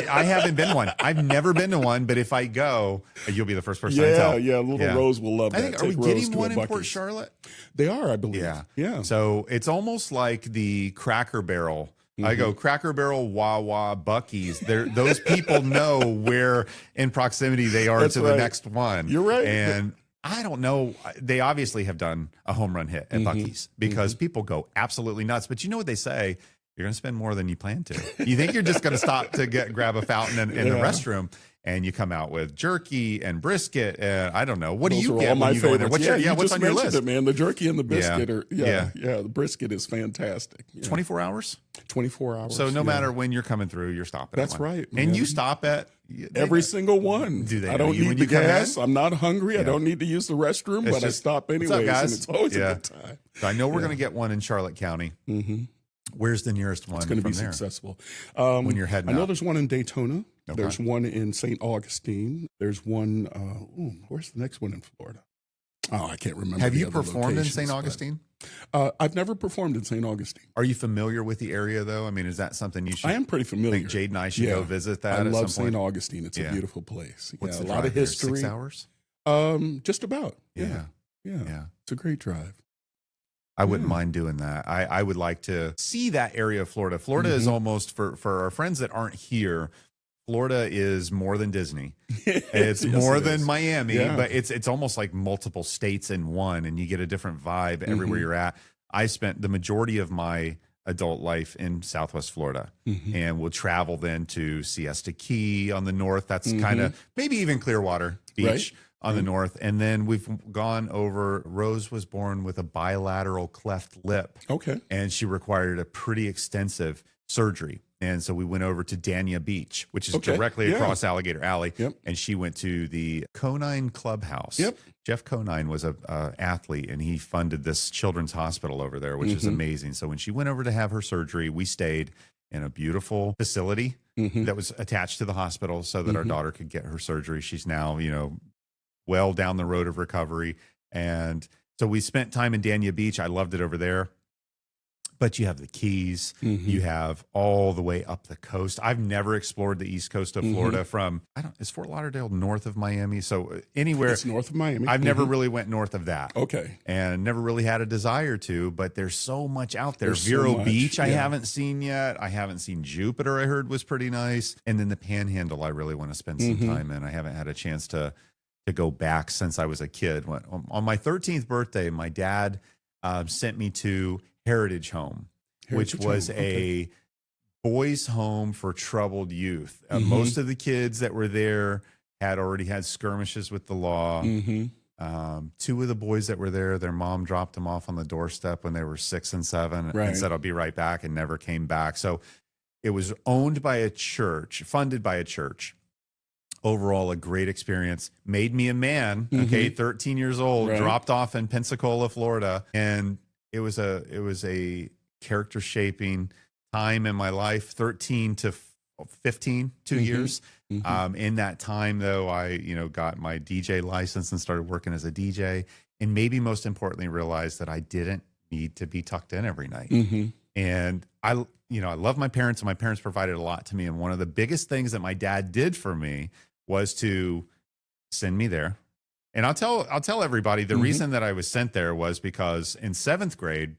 I haven't been to one. I've never been to one, but if I go, you'll be the first person to tell. Yeah, little Rose will love that. I think, are we getting one in Port Charlotte? They are, I believe. Yeah. So it's almost like the Cracker Barrel. I go Cracker Barrel, Wawa, Buc-ee's. Those people know where in proximity they are to the next one. You're right. And I don't know. They obviously have done a home run hit at Buc-ee's because people go absolutely nuts. But you know what they say? You're going to spend more than you plan to. You think you're just going to stop to grab a fountain in the restroom. and you come out with jerky and brisket. And I don't know. What Those do you are get all my when you go in there? favorites. What's on your list? It, man. The jerky and the biscuit are, Yeah. the brisket is fantastic. Yeah. 24 hours? 24 hours. So no matter when you're coming through, you're stopping. That's at one. right, And man. you stop at every single one. Do they I know don't you when need the you come gas. in? I'm not hungry. Yeah. I don't need to use the restroom, but I stop anyways. What's up, guys? And it's always Yeah. a good time. So I know we're going to get one in Charlotte County. Mm-hmm. Where's the nearest one? It's going to be from there? successful. When you're heading I know up. there's one in Daytona. Okay. There's one in St. Augustine. There's one. Where's the next one in Florida? Oh, I can't remember. Have the you other performed in locations, St. but, Augustine? I've never performed in St. Augustine. Are you familiar with the area, though? I mean, is that something you should? I am pretty familiar. Think Jade and I should go visit that. I at love some point? St. Augustine. It's a beautiful place. What's a the lot drive of there? history. 6 hours? Just about. Yeah. It's a great drive. I wouldn't mind doing that. I would like to see that area of Florida. Florida is almost, for our friends that aren't here, Florida is more than Disney. It's more than Miami, but it's almost like multiple states in one, and you get a different vibe everywhere you're at. I spent the majority of my adult life in Southwest Florida, and we'll travel then to Siesta Key on the north. That's kind of maybe even Clearwater Beach on the north. And then we've gone over. Rose was born with a bilateral cleft lip. Okay. And she required a pretty extensive surgery. And so we went over to Dania Beach, which is directly across Alligator Alley. And she went to the Conine Clubhouse. Jeff Conine was a athlete, and he funded this children's hospital over there, which is amazing. So when she went over to have her surgery, we stayed in a beautiful facility that was attached to the hospital so that our daughter could get her surgery. She's now, well down the road of recovery. And so we spent time in Dania Beach. I loved it over there. But you have the Keys, you have all the way up the coast. I've never explored the east coast of Florida from, is Fort Lauderdale north of Miami? So anywhere. It's north of Miami. I've never really went north of that. Okay. And never really had a desire to, but there's so much out there. There's Vero so much, Beach, I haven't seen yet. I haven't seen Jupiter, I heard was pretty nice. And then the Panhandle, I really want to spend some time in. I haven't had a chance to go back since I was a kid. On my 13th birthday, my dad sent me to Heritage Home, which was a boys' home for troubled youth. Most of the kids that were there had already had skirmishes with the law. 2 of the boys that were there, their mom dropped them off on the doorstep when they were 6 and 7 and said, "I'll be right back," and never came back. So it was owned by a church, funded by a church. Overall, a great experience. Made me a man. 13 years old, dropped off in Pensacola, Florida, and it was a character shaping time in my life. 13 to 15, 2 years. In that time, though, I got my DJ license and started working as a DJ, and maybe most importantly realized that I didn't need to be tucked in every night. And I love my parents, and my parents provided a lot to me. And one of the biggest things that my dad did for me was to send me there. And I'll tell everybody the reason that I was sent there was because in 7th grade,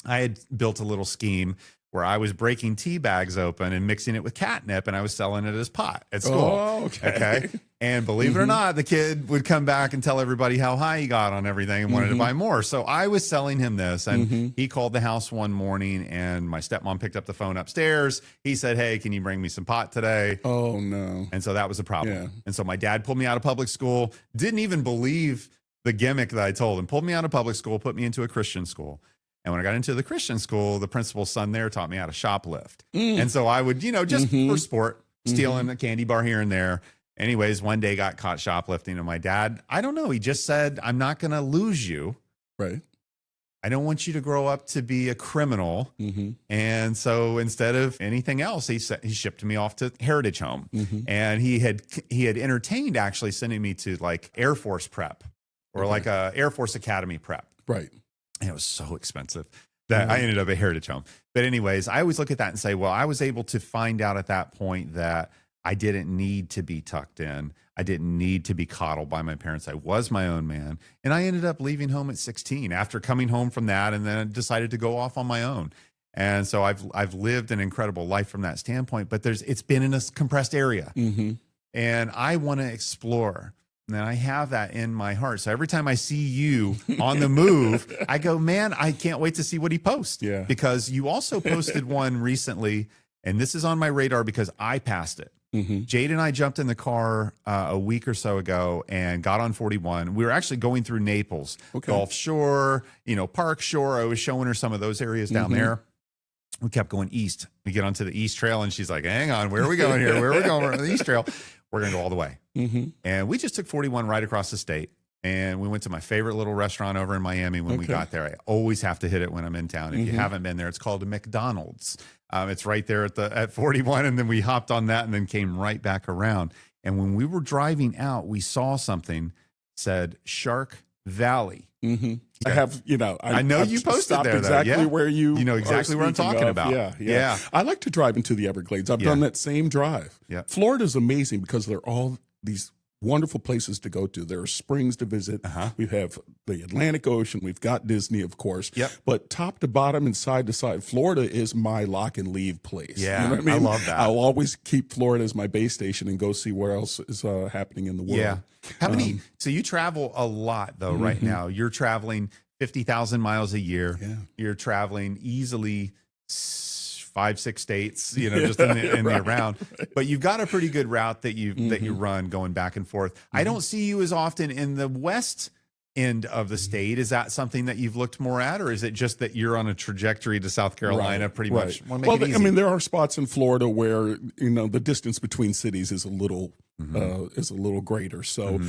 I had built a little scheme where I was breaking tea bags open and mixing it with catnip, and I was selling it as pot at school. Oh, okay. And believe it or not, the kid would come back and tell everybody how high he got on everything and wanted to buy more. So I was selling him this, and he called the house one morning, and my stepmom picked up the phone upstairs. He said, "Hey, can you bring me some pot today?" Oh, no. And so that was a problem. Yeah. And so my dad pulled me out of public school, didn't even believe the gimmick that I told him, pulled me out of public school, put me into a Christian school. And when I got into the Christian school, the principal's son there taught me how to shoplift. And so I would, just for sport, stealing a candy bar here and there. Anyways, one day got caught shoplifting, and my dad, I don't know, he just said, "I'm not going to lose you. Right. I don't want you to grow up to be a criminal." And so instead of anything else, he shipped me off to Heritage Home. And he had entertained actually sending me to like Air Force prep or like a Air Force Academy prep. Right. And it was so expensive that I ended up at Heritage Home. But anyways, I always look at that and say, well, I was able to find out at that point that I didn't need to be tucked in. I didn't need to be coddled by my parents. I was my own man. And I ended up leaving home at 16 after coming home from that, and then decided to go off on my own. And so I've lived an incredible life from that standpoint, but it's been in a compressed area. And I want to explore. And I have that in my heart. So every time I see you on the move, I go, man, I can't wait to see what he posts. Yeah. Because you also posted one recently, and this is on my radar because I passed it. Jade and I jumped in the car a week or so ago and got on 41. We were actually going through Naples, Gulf Shore, Park Shore. I was showing her some of those areas down there. We kept going east. We get onto the East Trail and she's like, hang on, where are we going here? Where are we going? We're on the East Trail. We're going to go all the way. And we just took 41 right across the state. And we went to my favorite little restaurant over in Miami when we got there. I always have to hit it when I'm in town. If you haven't been there, it's called a McDonald's. It's right there at 41. And then we hopped on that and then came right back around. And when we were driving out, we saw something said Shark Valley. I have, I know you posted there exactly where you know exactly what I'm talking about. Yeah. I like to drive into the Everglades. I've done that same drive. Florida's amazing because they're all these wonderful places to go to. There are springs to visit. We have the Atlantic Ocean. We've got Disney, of course. But top to bottom and side to side, Florida is my lock and leave place. Yeah, you know what I mean? I love that. I'll always keep Florida as my base station and go see what else is happening in the world. Yeah. How many? So you travel a lot, though, right now. You're traveling 50,000 miles a year. You're traveling easily 5-6 states, just in the around. But you've got a pretty good route that you run going back and forth. I don't see you as often in the west end of the state. Is that something that you've looked more at, or is it just that you're on a trajectory to South Carolina pretty much? Well, I mean, there are spots in Florida where the distance between cities is a little greater. So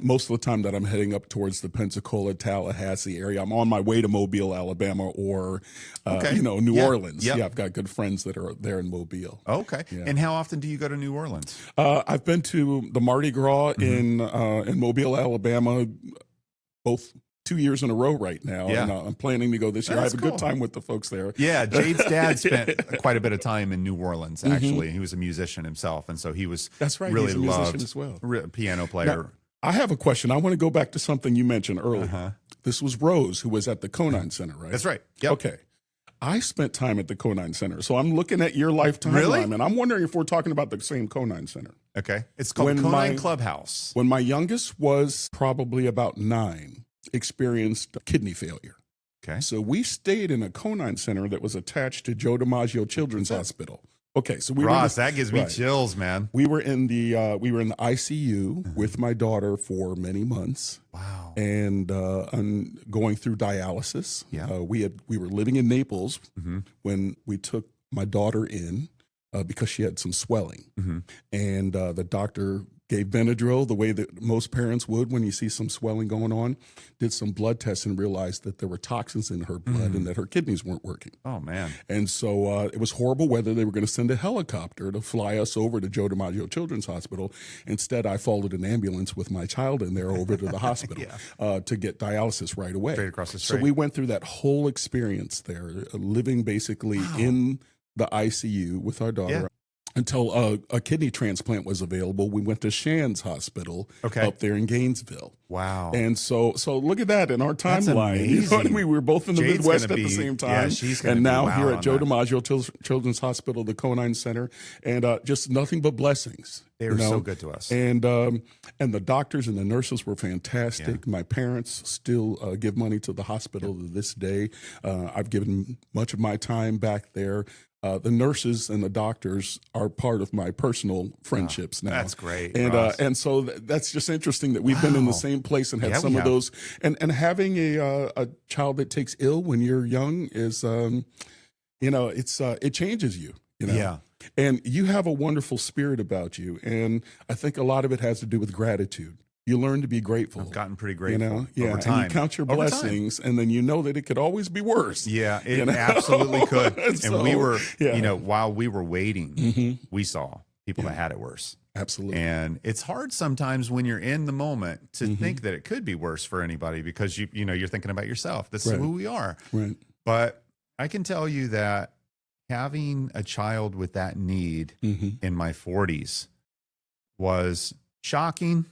most of the time that I'm heading up towards the Pensacola, Tallahassee area, I'm on my way to Mobile, Alabama, or New Orleans. Yeah, I've got good friends that are there in Mobile. Okay. Yeah. And how often do you go to New Orleans? I've been to the Mardi Gras in Mobile, Alabama, both 2 years in a row right now. And I'm planning to go this year. I have a good time with the folks there. Yeah, Jade's dad spent quite a bit of time in New Orleans, actually. He was a musician himself, and so he was really he's a musician as well. Piano player. Now, I have a question. I want to go back to something you mentioned earlier. This was Rose, who was at the Conine Center, right? That's right. Yep. Okay. I spent time at the Conine Center, so I'm looking at your lifetime. Really? And I'm wondering if we're talking about the same Conine Center. Okay. It's called Conine Clubhouse. When my youngest was probably about 9, experienced kidney failure. Okay. So we stayed in a Conine Center that was attached to Joe DiMaggio Children's Hospital. Okay, so that gives me chills, man. We were in the ICU with my daughter for many months. Wow. And going through dialysis. Yeah. We were living in Naples when we took my daughter in because she had some swelling. And the doctor gave Benadryl the way that most parents would when you see some swelling going on, did some blood tests and realized that there were toxins in her blood and that her kidneys weren't working. Oh, man. And so it was horrible whether they were going to send a helicopter to fly us over to Joe DiMaggio Children's Hospital. Instead, I followed an ambulance with my child in there over to the hospital to get dialysis right away. Straight across the street. So we went through that whole experience there, living basically in the ICU with our daughter. Until a kidney transplant was available, we went to Shands Hospital up there in Gainesville. Wow. And so look at that in our timeline. You know what I mean? We were both in the Midwest at the same time. And now here at Joe DiMaggio Children's Hospital, the Conine Center, and just nothing but blessings. They were so good to us. And the doctors and the nurses were fantastic. My parents still give money to the hospital to this day. I've given much of my time back there. The nurses and the doctors are part of my personal friendships now. That's great. And so that's just interesting that we've been in the same place and had some of those. And having a child that takes ill when you're young is, it changes you. Yeah. And you have a wonderful spirit about you. And I think a lot of it has to do with gratitude. You learn to be grateful. I've gotten pretty grateful over And time. you count your blessings, and then you know that it could always be worse. Yeah, it absolutely could. And we were, while we were waiting, we saw people that had it worse. Absolutely. And it's hard sometimes when you're in the moment to think that it could be worse for anybody because you're thinking about yourself. This is who we are. Right. But I can tell you that having a child with that need in my 40s was shocking.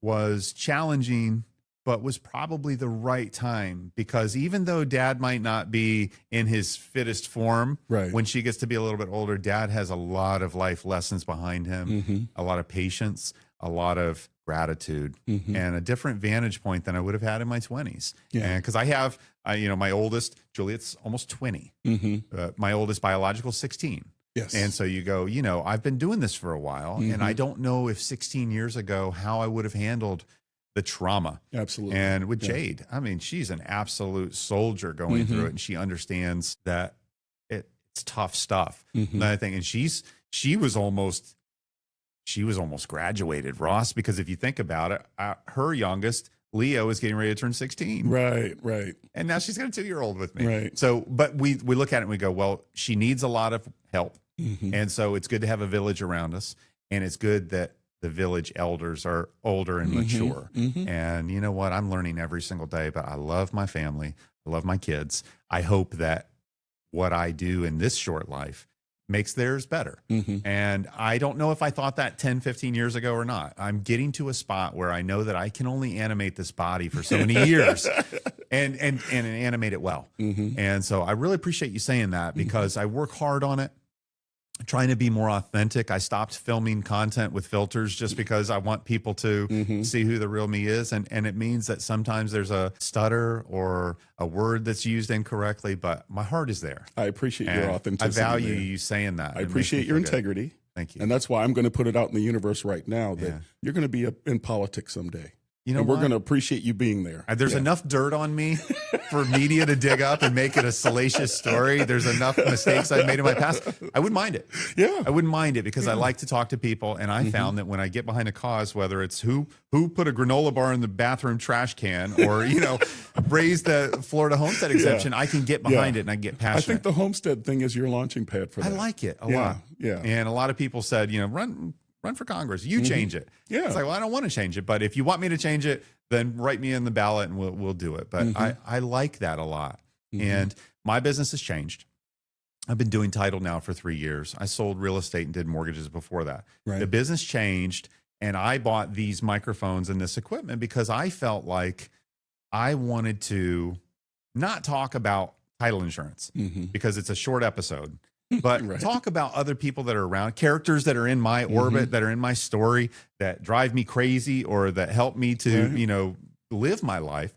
Was challenging, but was probably the right time because even though dad might not be in his fittest form, when she gets to be a little bit older, dad has a lot of life lessons behind him, a lot of patience, a lot of gratitude, and a different vantage point than I would have had in my 20s. And because I have, my oldest, Juliet's almost 20. My oldest biological 16. Yes. And so you go, I've been doing this for a while, and I don't know if 16 years ago how I would have handled the trauma. Absolutely. And with Jade, I mean, she's an absolute soldier going through it, and she understands that it's tough stuff. And I think, and she was almost graduated, Ross, because if you think about it, her youngest, Leo, is getting ready to turn 16. Right. And now she's got a 2-year-old with me. Right. So, but we look at it and we go, well, she needs a lot of help. And so it's good to have a village around us. And it's good that the village elders are older and mature. And you know what? I'm learning every single day, but I love my family. I love my kids. I hope that what I do in this short life makes theirs better. And I don't know if I thought that 10, 15 years ago or not. I'm getting to a spot where I know that I can only animate this body for so many years and animate it well. And so I really appreciate you saying that, because I work hard on it, trying to be more authentic. I stopped filming content with filters just because I want people to see who the real me is. And it means that sometimes there's a stutter or a word that's used incorrectly, but my heart is there. I appreciate your authenticity. I value you saying that. I appreciate your integrity. Thank you. And that's why I'm going to put it out in the universe right now that you're going to be in politics someday. And we're going to appreciate you being there. There's enough dirt on me for media to dig up and make it a salacious story. There's enough mistakes I've made in my past. I wouldn't mind it. Yeah. I wouldn't mind it, because I like to talk to people. And I found that when I get behind a cause, whether it's who put a granola bar in the bathroom trash can, or, raise the Florida homestead exemption, I can get behind it and I can get passionate. I think the homestead thing is your launching pad for that. I like it a lot. Yeah. And a lot of people said, run for Congress. You change it. Yeah. It's like, well, I don't want to change it, but if you want me to change it, then write me in the ballot and we'll do it. But I like that a lot. And my business has changed. I've been doing title now for 3 years. I sold real estate and did mortgages before that. The business changed, and I bought these microphones and this equipment because I felt like I wanted to not talk about title insurance because it's a short episode. But talk about other people that are around, characters that are in my orbit, that are in my story, that drive me crazy or that help me to, live my life.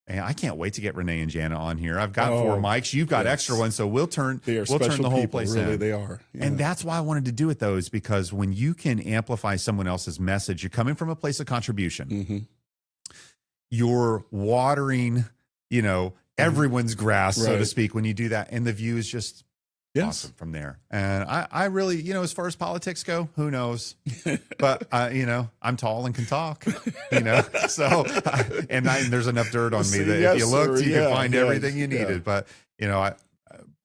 And I can't wait to get Renee and Jana on here. I've got 4 mics. You've got extra ones. So we'll turn the whole place really, in. They are. Yeah. And that's why I wanted to do it, though, is because when you can amplify someone else's message, you're coming from a place of contribution. You're watering, everyone's grass, so to speak, when you do that. And the view is just awesome from there. And I really, as far as politics go, who knows? But, I'm tall and can talk, so, and there's enough dirt on me that if you looked, you could find everything you needed. But,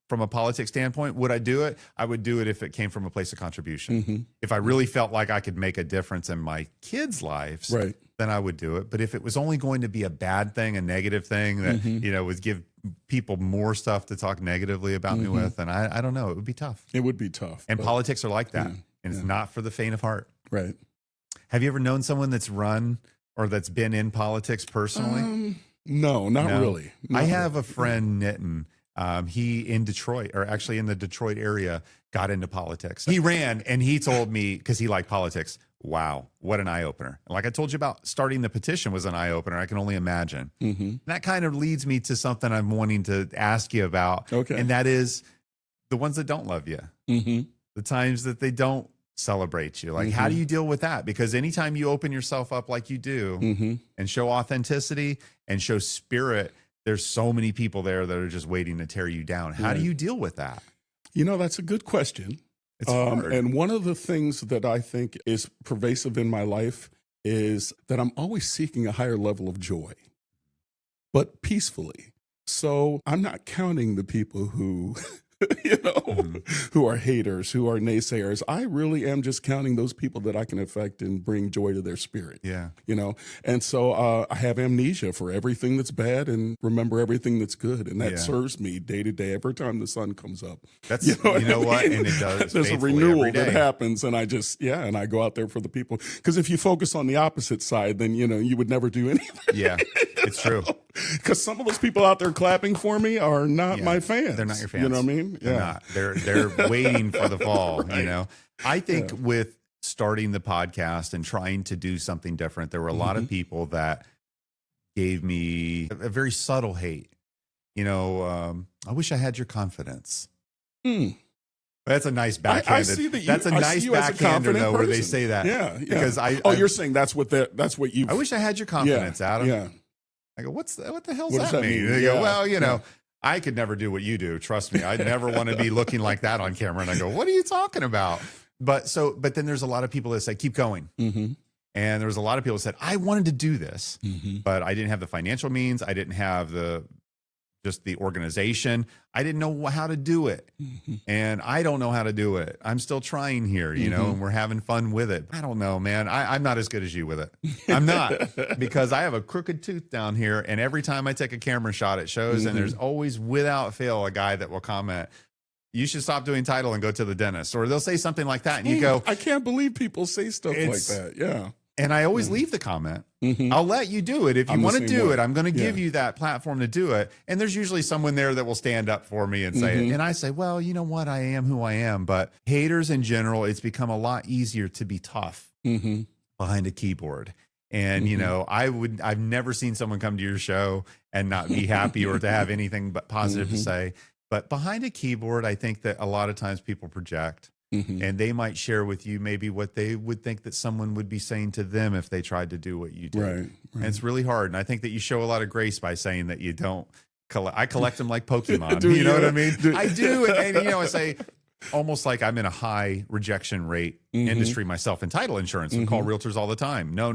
from a politics standpoint, would I do it? I would do it if it came from a place of contribution. If I really felt like I could make a difference in my kids' lives, then I would do it. But if it was only going to be a bad thing, a negative thing that, would give people more stuff to talk negatively about me with, and I don't know, it would be tough. It would be tough. And politics are like that. And it's not for the faint of heart. Right. Have you ever known someone that's run or that's been in politics personally? No, not really. I have a friend, Nitin. He in Detroit, or actually in the Detroit area, got into politics. He ran, and he told me, because he liked politics, wow, what an eye-opener. Like I told you about, starting the petition was an eye-opener. I can only imagine. That kind of leads me to something I'm wanting to ask you about. Okay. And that is the ones that don't love you. The times that they don't celebrate you. Like, how do you deal with that? Because anytime you open yourself up like you do and show authenticity and show spirit, there's so many people there that are just waiting to tear you down. How do you deal with that? That's a good question. It's hard. And one of the things that I think is pervasive in my life is that I'm always seeking a higher level of joy, but peacefully. So I'm not counting the people who who are haters, who are naysayers. I really am just counting those people that I can affect and bring joy to their spirit. Yeah. And so I have amnesia for everything that's bad and remember everything that's good. And that serves me day to day. Every time the sun comes up. That's, what? And it does. There's a renewal that happens. And I just, and I go out there for the people. Because if you focus on the opposite side, then, you would never do anything. Yeah, it's true. Because some of those people out there clapping for me are not my fans. They're not your fans. You know what I mean? They're not. They're waiting for the fall. I think with starting the podcast and trying to do something different, there were a lot of people that gave me a very subtle hate. I wish I had your confidence. That's a nice backhanded. I see that that's a nice backhander though, where they say that. Yeah, Because you're saying that's what you. I wish I had your confidence, Adam. Yeah. I go, what the hell What does that mean? They Yeah. go, well, you know, I could never do what you do. Trust me, I'd never want to be looking like that on camera. And I go, what are you talking about? But then there's a lot of people that say, keep going. Mm-hmm. And there was a lot of people that said, I wanted to do this, mm-hmm. but I didn't have the financial means. I didn't have just the organization. I didn't know how to do it. Mm-hmm. And I don't know how to do it. I'm still trying here, you know, and we're having fun with it. I don't know, man. I'm not as good as you with it. I'm not, because I have a crooked tooth down here. And every time I take a camera shot, it shows. And there's always, without fail, a guy that will comment, you should stop doing title and go to the dentist. Or they'll say something like that. And you go, I can't believe people say stuff like that. Yeah. And I always leave the comment. I'll let you do it. If you want to do it, I'm going to give you that platform to do it. And there's usually someone there that will stand up for me and say it. And I say, well, you know what? I am who I am. But haters in general, it's become a lot easier to be tough behind a keyboard. And, you know, I've never seen someone come to your show and not be happy or to have anything but positive to say. But behind a keyboard, I think that a lot of times people project. And they might share with you maybe what they would think that someone would be saying to them if they tried to do what you do. Right. And it's really hard. And I think that you show a lot of grace by saying that you don't collect. I collect them like Pokemon. You know what I mean? I do. And, you know, I say almost like I'm in a high rejection rate industry myself in title insurance. We call realtors all the time. No.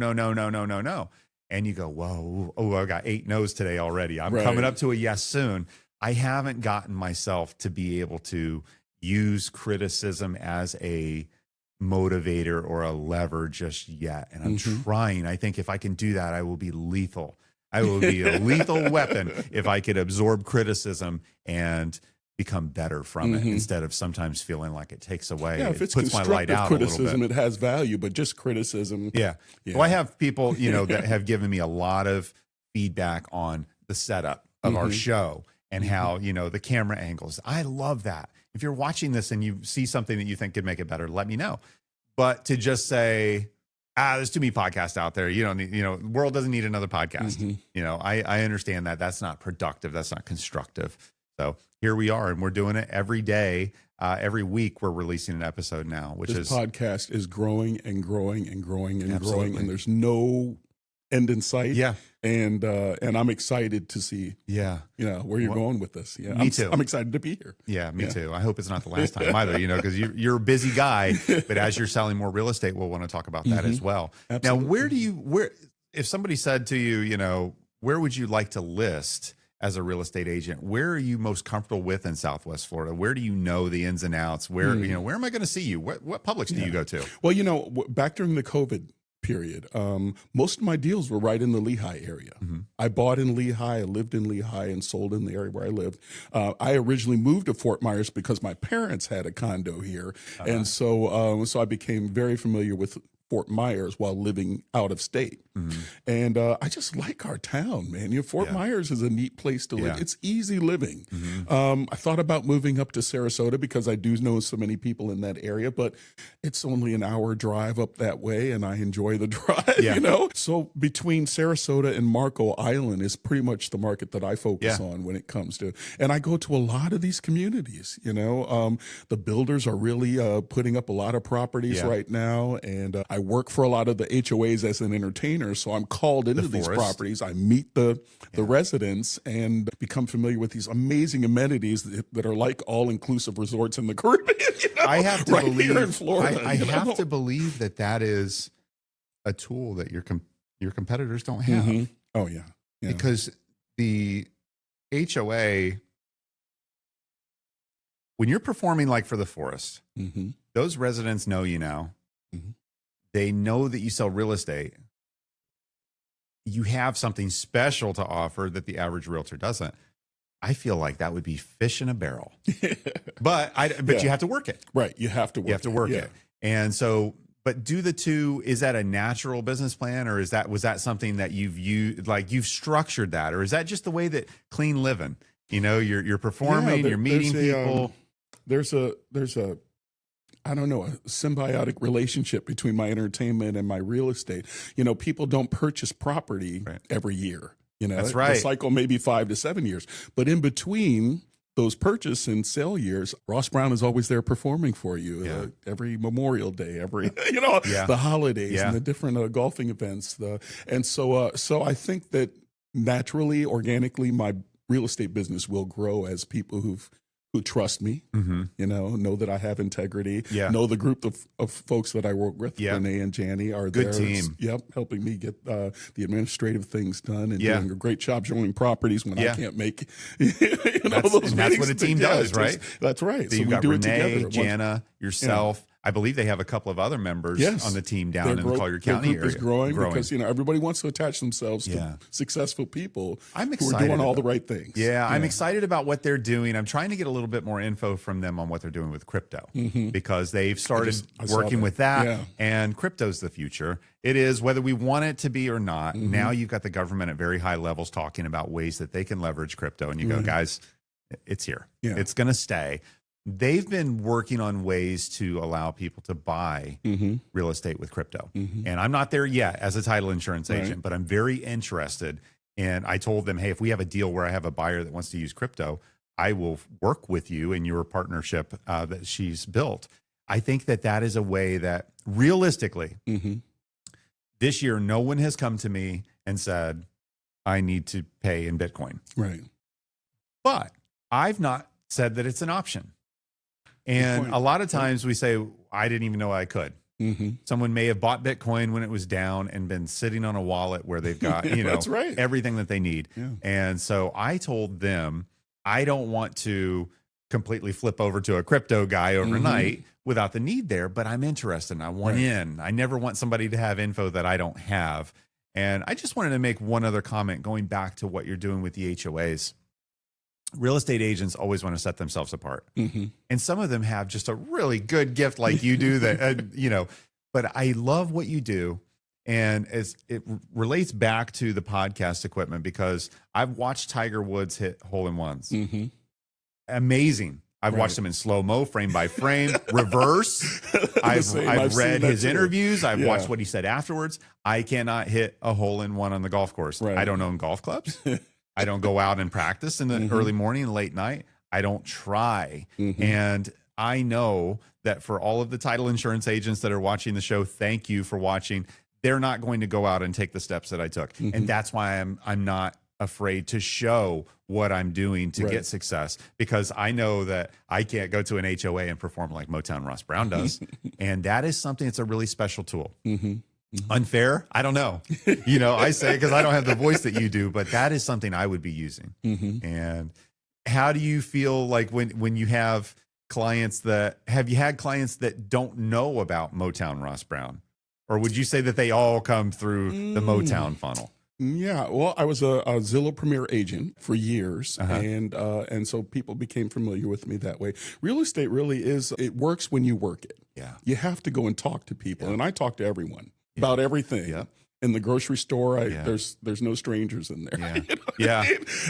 And you go, whoa, I got 8 no's today already. I'm coming up to a yes soon. I haven't gotten myself to be able to use criticism as a motivator or a lever just yet. And I'm trying. I think if I can do that, I will be lethal. I will be a lethal weapon if I could absorb criticism and become better from it instead of sometimes feeling like it takes away. Yeah, if it's puts my light out criticism, a little bit. it has value, but just criticism. Yeah. Well, I have people, you know, that have given me a lot of feedback on the setup of our show and how, you know, the camera angles. I love that. If you're watching this and you see something that you think could make it better, let me know. But to just say, there's too many podcasts out there. You don't need, you know, the world doesn't need another podcast. You know, I understand that. That's not productive. That's not constructive. So here we are, and we're doing it every day. Every week we're releasing an episode now, which this podcast is growing and growing and growing and growing, and there's no end in sight. Yeah. And I'm excited to see where you're going with this. Yeah. Me too. I'm excited to be here. Yeah, me too. I hope it's not the last time either, you know, because you're a busy guy, but as you're selling more real estate, we'll want to talk about that as well. Absolutely. Now, if somebody said to you, you know, where would you like to list as a real estate agent? Where are you most comfortable with in Southwest Florida? Where do you know the ins and outs? Where, you know, where am I going to see you? What publics do you go to? Well, you know, back during the COVID period, most of my deals were right in the Lehigh area. I bought in Lehigh, I lived in Lehigh, and sold in the area where I lived. I originally moved to Fort Myers because my parents had a condo here, and so I became very familiar with Fort Myers while living out of state. And I just like our town, man. You know, Fort Myers is a neat place to live. It's easy living. I thought about moving up to Sarasota because I do know so many people in that area, but it's only an hour drive up that way, and I enjoy the drive, you know? So between Sarasota and Marco Island is pretty much the market that I focus on when it comes to, and I go to a lot of these communities, you know? The builders are really putting up a lot of properties right now, and I work for a lot of the HOAs as an entertainer, so I'm called into these properties. I meet the residents and become familiar with these amazing amenities that are like all-inclusive resorts in the Caribbean. You know? I have to right believe here in Florida. I have to believe that is a tool that your competitors don't have. Oh yeah, because the HOA, when you're performing like for the Forest, those residents know you now. They know that you sell real estate. You have something special to offer that the average realtor doesn't. I feel like that would be fish in a barrel. But you have to work it. Right. You have to work it. And so, but do the two, is that a natural business plan, or was that something that you've structured that, or is that just the way that clean living, you know, you're performing, you're meeting people. There's a I don't know, a symbiotic relationship between my entertainment and my real estate. You know, people don't purchase property every year. You know, that's right. The cycle may be 5 to 7 years, but in between those purchase and sale years, Ross Brown is always there performing for you every Memorial Day, every the holidays and the different golfing events. So I think that naturally, organically, my real estate business will grow as people who trust me, know that I have integrity, know the group of folks that I work with, Renee and Janny are good there. Team. Helping me get the administrative things done and doing a great job showing properties when I can't make those meetings. That's what a team does, right? That's right. So we you've got do Renee, it together. Jana, yourself. I believe they have a couple of other members on the team down in the Collier County area. Their group is growing because everybody wants to attach themselves to successul people who are doing all the right things. I'm excited about what they're doing. I'm trying to get a little bit more info from them on what they're doing with crypto because they've started working with that, and crypto's the future. It is, whether we want it to be or not. Now you've got the government at very high levels talking about ways that they can leverage crypto, and you go, guys, it's here. It's going to stay. They've been working on ways to allow people to buy real estate with crypto. And I'm not there yet as a title insurance agent, but I'm very interested. And I told them, hey, if we have a deal where I have a buyer that wants to use crypto, I will work with you in your partnership that she's built. I think that is a way that realistically, this year, no one has come to me and said, I need to pay in Bitcoin. Right. But I've not said that it's an option. And a lot of times we say, I didn't even know I could. Someone may have bought Bitcoin when it was down and been sitting on a wallet where they've got, everything that they need. And so I told them, I don't want to completely flip over to a crypto guy overnight without the need there, but I'm interested and I want in. I never want somebody to have info that I don't have. And I just wanted to make one other comment going back to what you're doing with the HOAs. Real estate agents always want to set themselves apart. And some of them have just a really good gift like you do that, but I love what you do. And as it relates back to the podcast equipment, because I've watched Tiger Woods hit hole-in-ones. Amazing. I've watched him in slow-mo, frame by frame, reverse. I've read his interviews. I've watched what he said afterwards. I cannot hit a hole-in-one on the golf course. I don't own golf clubs. I don't go out and practice in the early morning and late night. I don't try. And I know that for all of the title insurance agents that are watching the show, thank you for watching. They're not going to go out and take the steps that I took. And that's why I'm not afraid to show what I'm doing to get success, because I know that I can't go to an HOA and perform like Motown Ross Brown does. And that is something that's a really special tool. Unfair? I don't know. I say because I don't have the voice that you do, but that is something I would be using. And how do you feel like when you have clients have you had clients that don't know about Motown Ross Brown? Or would you say that they all come through the Motown funnel? Yeah, well, I was a Zillow Premier agent for years, and so people became familiar with me that way. Real estate really it works when you work it. You have to go and talk to people, and I talk to everyone about everything. In the grocery store, there's no strangers in there.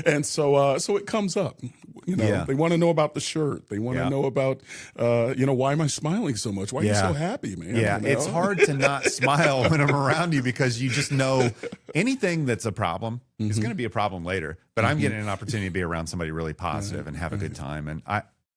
And so it comes up. They want to know about the shirt. They want to know about why am I smiling so much? Why are you so happy, man? It's hard to not smile when I'm around you, because you just know anything that's a problem is going to be a problem later. But I'm getting an opportunity to be around somebody really positive and have a good time, and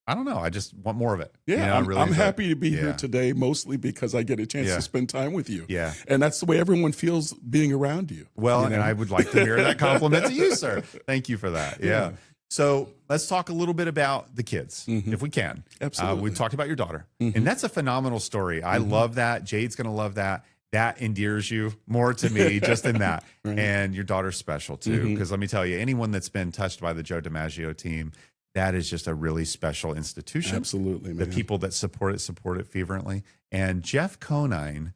I don't know. I just want more of it. I'm happy to be here today, mostly because I get a chance to spend time with you. And that's the way everyone feels being around you. Well, and I would like to hear that compliment to you, sir. Thank you for that. So let's talk a little bit about the kids, if we can. Absolutely. We've talked about your daughter, and that's a phenomenal story. I love that. Jade's going to love that. That endears you more to me just in that. And your daughter's special too, because let me tell you, anyone that's been touched by the Joe DiMaggio team, that is just a really special institution. Absolutely, man. The people that support it fervently. And Jeff Conine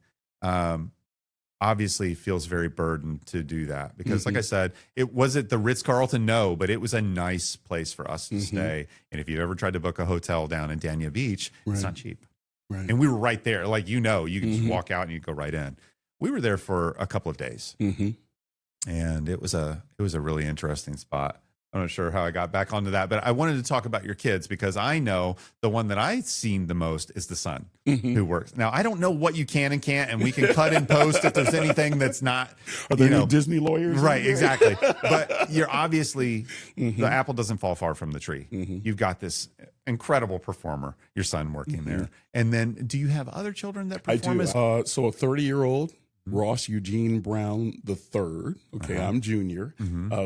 obviously feels very burdened to do that because, like I said, it wasn't the Ritz-Carlton, no, but it was a nice place for us to stay. And if you ever tried to book a hotel down in Dania Beach, it's not cheap. And we were right there. Like, you can just walk out and you go right in. We were there for a couple of days. And it was a really interesting spot. I'm not sure how I got back onto that, but I wanted to talk about your kids because I know the one that I've seen the most is the son who works. Now, I don't know what you can and can't, and we can cut and post if there's anything that's not. Are there any Disney lawyers? Right, exactly. But you're obviously, the apple doesn't fall far from the tree. You've got this incredible performer, your son working there. And then do you have other children that perform? I do. So a 30-year-old. Ross Eugene Brown III. Okay, I'm junior.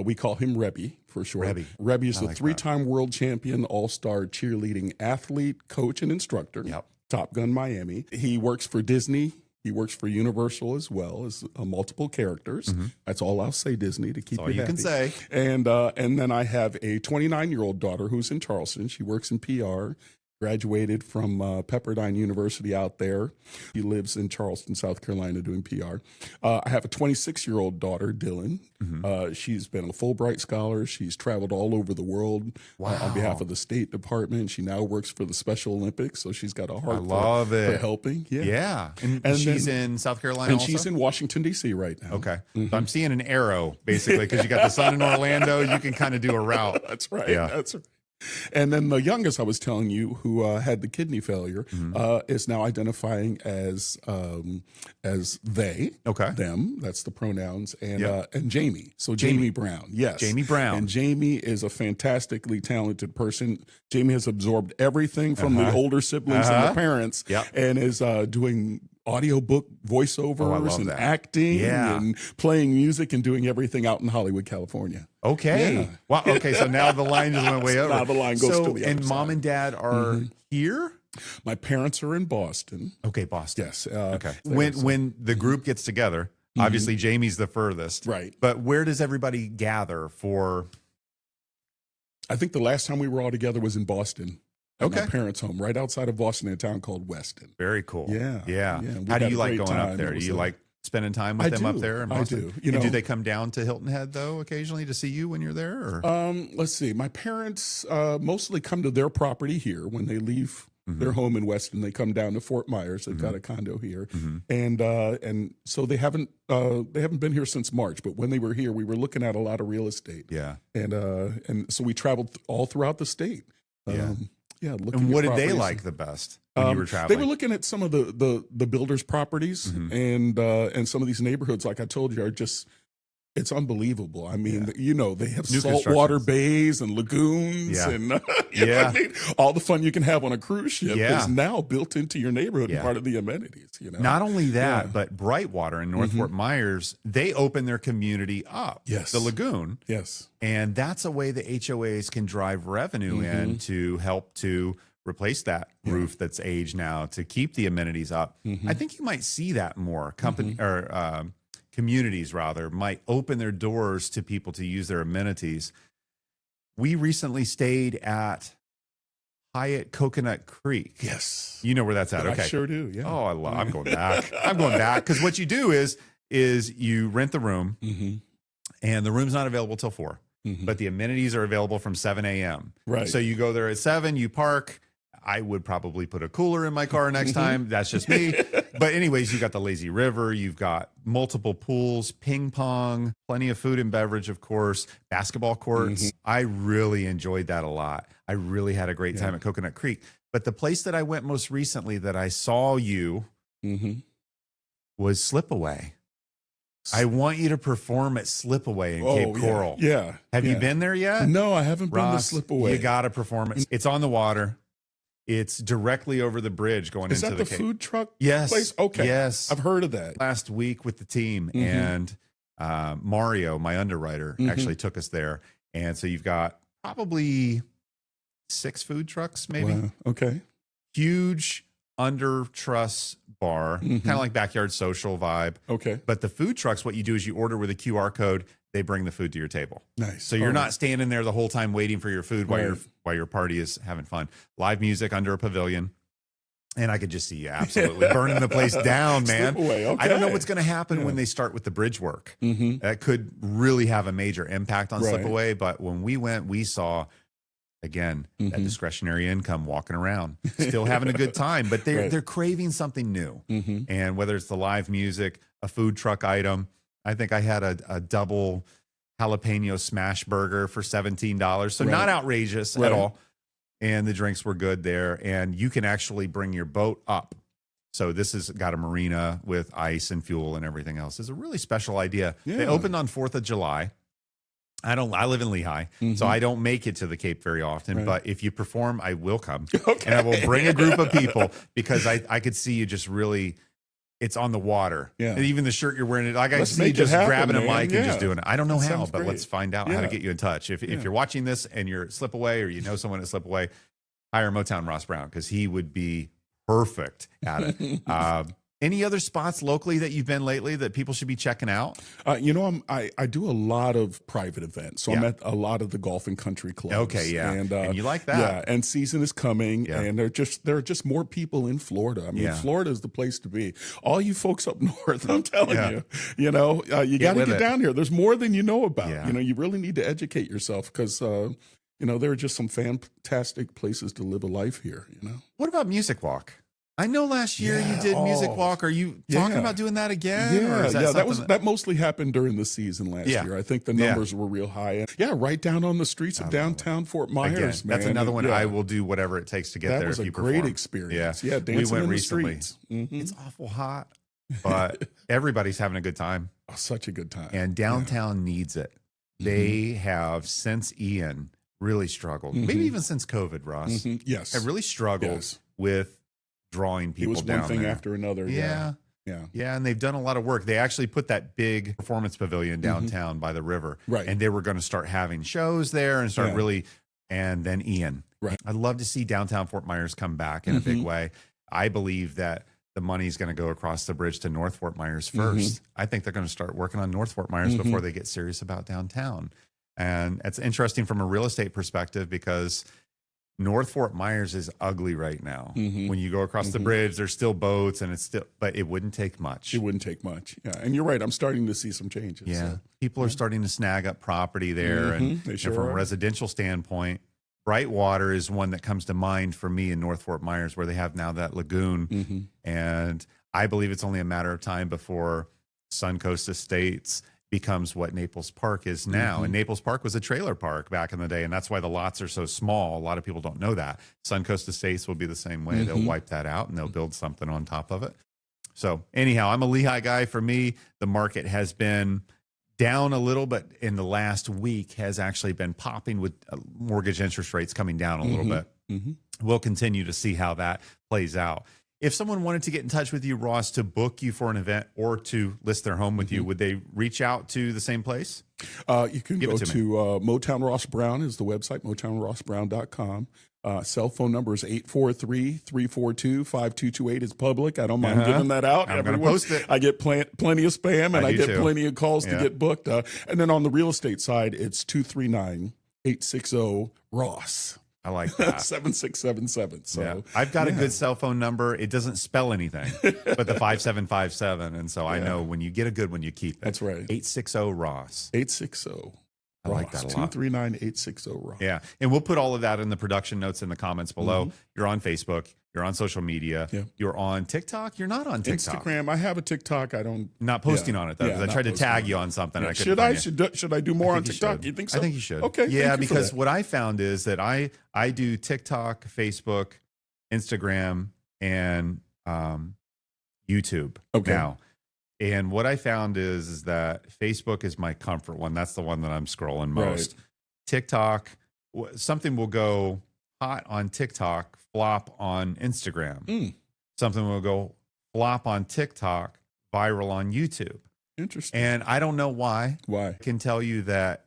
We call him Rebby for short. Rebby is the three-time world champion, all-star cheerleading athlete, coach, and instructor. Top Gun Miami. He works for Disney. He works for Universal as well as multiple characters. That's all I'll say, Disney, to keep you happy. You can say. And then I have a 29-year-old daughter who's in Charleston. She works in PR. Graduated from Pepperdine University out there. He lives in Charleston, South Carolina, doing PR. I have a 26-year-old daughter, Dylan. She's been a Fulbright scholar. She's traveled all over the world on behalf of the State Department. She now works for the Special Olympics, so she's got a heart for helping. And she's in South Carolina also? She's in Washington, D.C. right now. Okay. So I'm seeing an arrow, basically, because you got the son in Orlando. You can kind of do a route. That's right. That's right. And then the youngest I was telling you, who had the kidney failure, is now identifying as they, them. That's the pronouns, and Jamie. So Jamie Brown, yes, Jamie Brown. And Jamie is a fantastically talented person. Jamie has absorbed everything from the older siblings and the parents, and is doing audiobook voiceovers and acting and playing music and doing everything out in Hollywood, California. Okay. Wow. Okay. So now the line just went way over. Now the line goes to the other and mom side. And dad are here? My parents are in Boston. Okay, Boston. Yes. Okay. When the group gets together, obviously Jamie's the furthest. Right. But where does everybody gather for? I think the last time we were all together was in Boston. My parents' home, right outside of Boston, in a town called Weston. Very cool. Yeah. How do you like going up there? Do you like spending time with them up there in Boston? I do. Do they come down to Hilton Head though occasionally to see you when you're there? Or? Let's see. My parents mostly come to their property here when they leave their home in Weston. They come down to Fort Myers. They've got a condo here, and so they haven't been here since March. But when they were here, we were looking at a lot of real estate. Yeah, and so we traveled all throughout the state. And what did they like the best when you were traveling? They were looking at some of the builders' properties and some of these neighborhoods, like I told you, are just, it's unbelievable. I mean, they have saltwater bays and lagoons and I mean, all the fun you can have on a cruise ship is now built into your neighborhood and part of the amenities. Not only that, but Brightwater in North Fort Myers, they open their community up. Yes. The lagoon. Yes. And that's a way the HOAs can drive revenue in to help to replace that roof that's aged now, to keep the amenities up. I think you might see that more. Communities rather might open their doors to people to use their amenities. We recently stayed at Hyatt Coconut Creek. Yes. You know where that's at. Okay. I sure do. Yeah. Oh, I'm going back. I'm going back. Because what you do is you rent the room and the room's not available till 4. But the amenities are available from 7 a.m. Right. So you go there at 7, you park. I would probably put a cooler in my car next time. That's just me. But anyways, you got the lazy river. You've got multiple pools, ping pong, plenty of food and beverage, of course, basketball courts. I really enjoyed that a lot. I really had a great time at Coconut Creek. But the place that I went most recently that I saw you was Slipaway. I want you to perform at Slipaway in Cape Coral. Yeah. Have you been there yet? No, I haven't been to Slipaway. You got to perform it. It's on the water. It's directly over the bridge going into the Cape. Is that the food truck place? Okay. Yes. I've heard of that. Last week with the team, and Mario, my underwriter, actually took us there. And so you've got probably 6 food trucks, maybe. Wow. Okay. Huge under truss bar, kind of like backyard social vibe. Okay. But the food trucks, what you do is you order with a QR code. They bring the food to your table. Nice. So you're not standing there the whole time waiting for your food while your party is having fun. Live music under a pavilion. And I could just see you absolutely burning the place down, man. Okay. I don't know what's going to happen when they start with the bridge work. That could really have a major impact on Slipaway. But when we went, we saw, again, that discretionary income walking around, still having a good time. But they're craving something new. And whether it's the live music, a food truck item, I think I had a double jalapeno smash burger for $17. So not outrageous at all. And the drinks were good there. And you can actually bring your boat up. So this has got a marina with ice and fuel and everything else. It's a really special idea. Yeah. They opened on 4th of July. I live in Lehigh, so I don't make it to the Cape very often. But if you perform, I will come. And I will bring a group of people because I could see you just really, it's on the water. Yeah. And even the shirt you're wearing, like I see you just grabbing a mic and just doing it. I don't know how, but let's find out how to get you in touch. If you're watching this and you're slip away or you know someone at slip away, hire Motown Ross Brown because he would be perfect at it. Any other spots locally that you've been lately that people should be checking out? You know, I do a lot of private events, so I'm at a lot of the golf and country clubs. Okay, and you like that? Yeah, and season is coming, and there are just more people in Florida. I mean, Florida is the place to be. All you folks up north, I'm telling you know, you got to get down here. There's more than you know about. You know, you really need to educate yourself because you know, there are just some fantastic places to live a life here. You know, what about Music Walk? I know last year you did Music Walk. Are you talking about doing that again? Yeah, that mostly happened during the season last year. I think the numbers were real high. And right down on the streets of downtown Fort Myers, man. That's another one. I will do whatever it takes to get there. That was a great experience. Yeah, dancing we went recently. It's awful hot, but everybody's having a good time. Oh, such a good time. And downtown needs it. They have, since Ian, really struggled. Maybe even since COVID, Ross. Yes. Have really struggled with drawing people down there. It was one thing after another. Yeah, and they've done a lot of work. They actually put that big performance pavilion downtown by the river, and they were going to start having shows there and start really. And then Ian, I'd love to see downtown Fort Myers come back in a big way. I believe that the money's going to go across the bridge to North Fort Myers first. I think they're going to start working on North Fort Myers before they get serious about downtown. And it's interesting from a real estate perspective because North Fort Myers is ugly right now. When you go across the bridge, there's still boats and but it wouldn't take much. It wouldn't take much. Yeah. And you're right. I'm starting to see some changes. Yeah. So. People are starting to snag up property there. And from a residential standpoint, Brightwater is one that comes to mind for me in North Fort Myers where they have now that lagoon. And I believe it's only a matter of time before Suncoast Estates becomes what Naples Park is now. And Naples Park was a trailer park back in the day, and that's why the lots are so small. A lot of people don't know that. Suncoast Estates will be the same way. They'll wipe that out, and they'll build something on top of it. So anyhow, I'm a Lehigh guy. For me, the market has been down a little, but in the last week has actually been popping with mortgage interest rates coming down a little bit. We'll continue to see how that plays out. If someone wanted to get in touch with you, Ross, to book you for an event or to list their home with you, would they reach out to the same place? You can go to Motown Ross Brown is the website, motownrossbrown.com. Cell phone number is 843-342-5228. It's public. I don't mind giving that out. I'm going to post it. I get plenty of spam, and I get plenty of calls to get booked. And then on the real estate side, it's 239-860-ROSS. I like that. 7677. So I've got a good cell phone number. It doesn't spell anything, but the 5757. And so I know when you get a good one, you keep it. That's right. 860-ROSS. 860. I like that a lot. 239-860-ROSS. Yeah. And we'll put all of that in the production notes in the comments below. You're on Facebook. You're on social media. You're on TikTok. You're not on TikTok. Instagram. I have a TikTok. I don't. Not posting on it, though, because I tried to tag you on something. I should I do more on TikTok? You think so? I think you should. Okay. Yeah, because what I found is that I do TikTok, Facebook, Instagram, and YouTube now. And what I found is that Facebook is my comfort one. That's the one that I'm scrolling most. TikTok, something will go hot on TikTok, flop on Instagram. Something will go flop on TikTok, viral on YouTube. Interesting. And I don't know why. Why? I can tell you that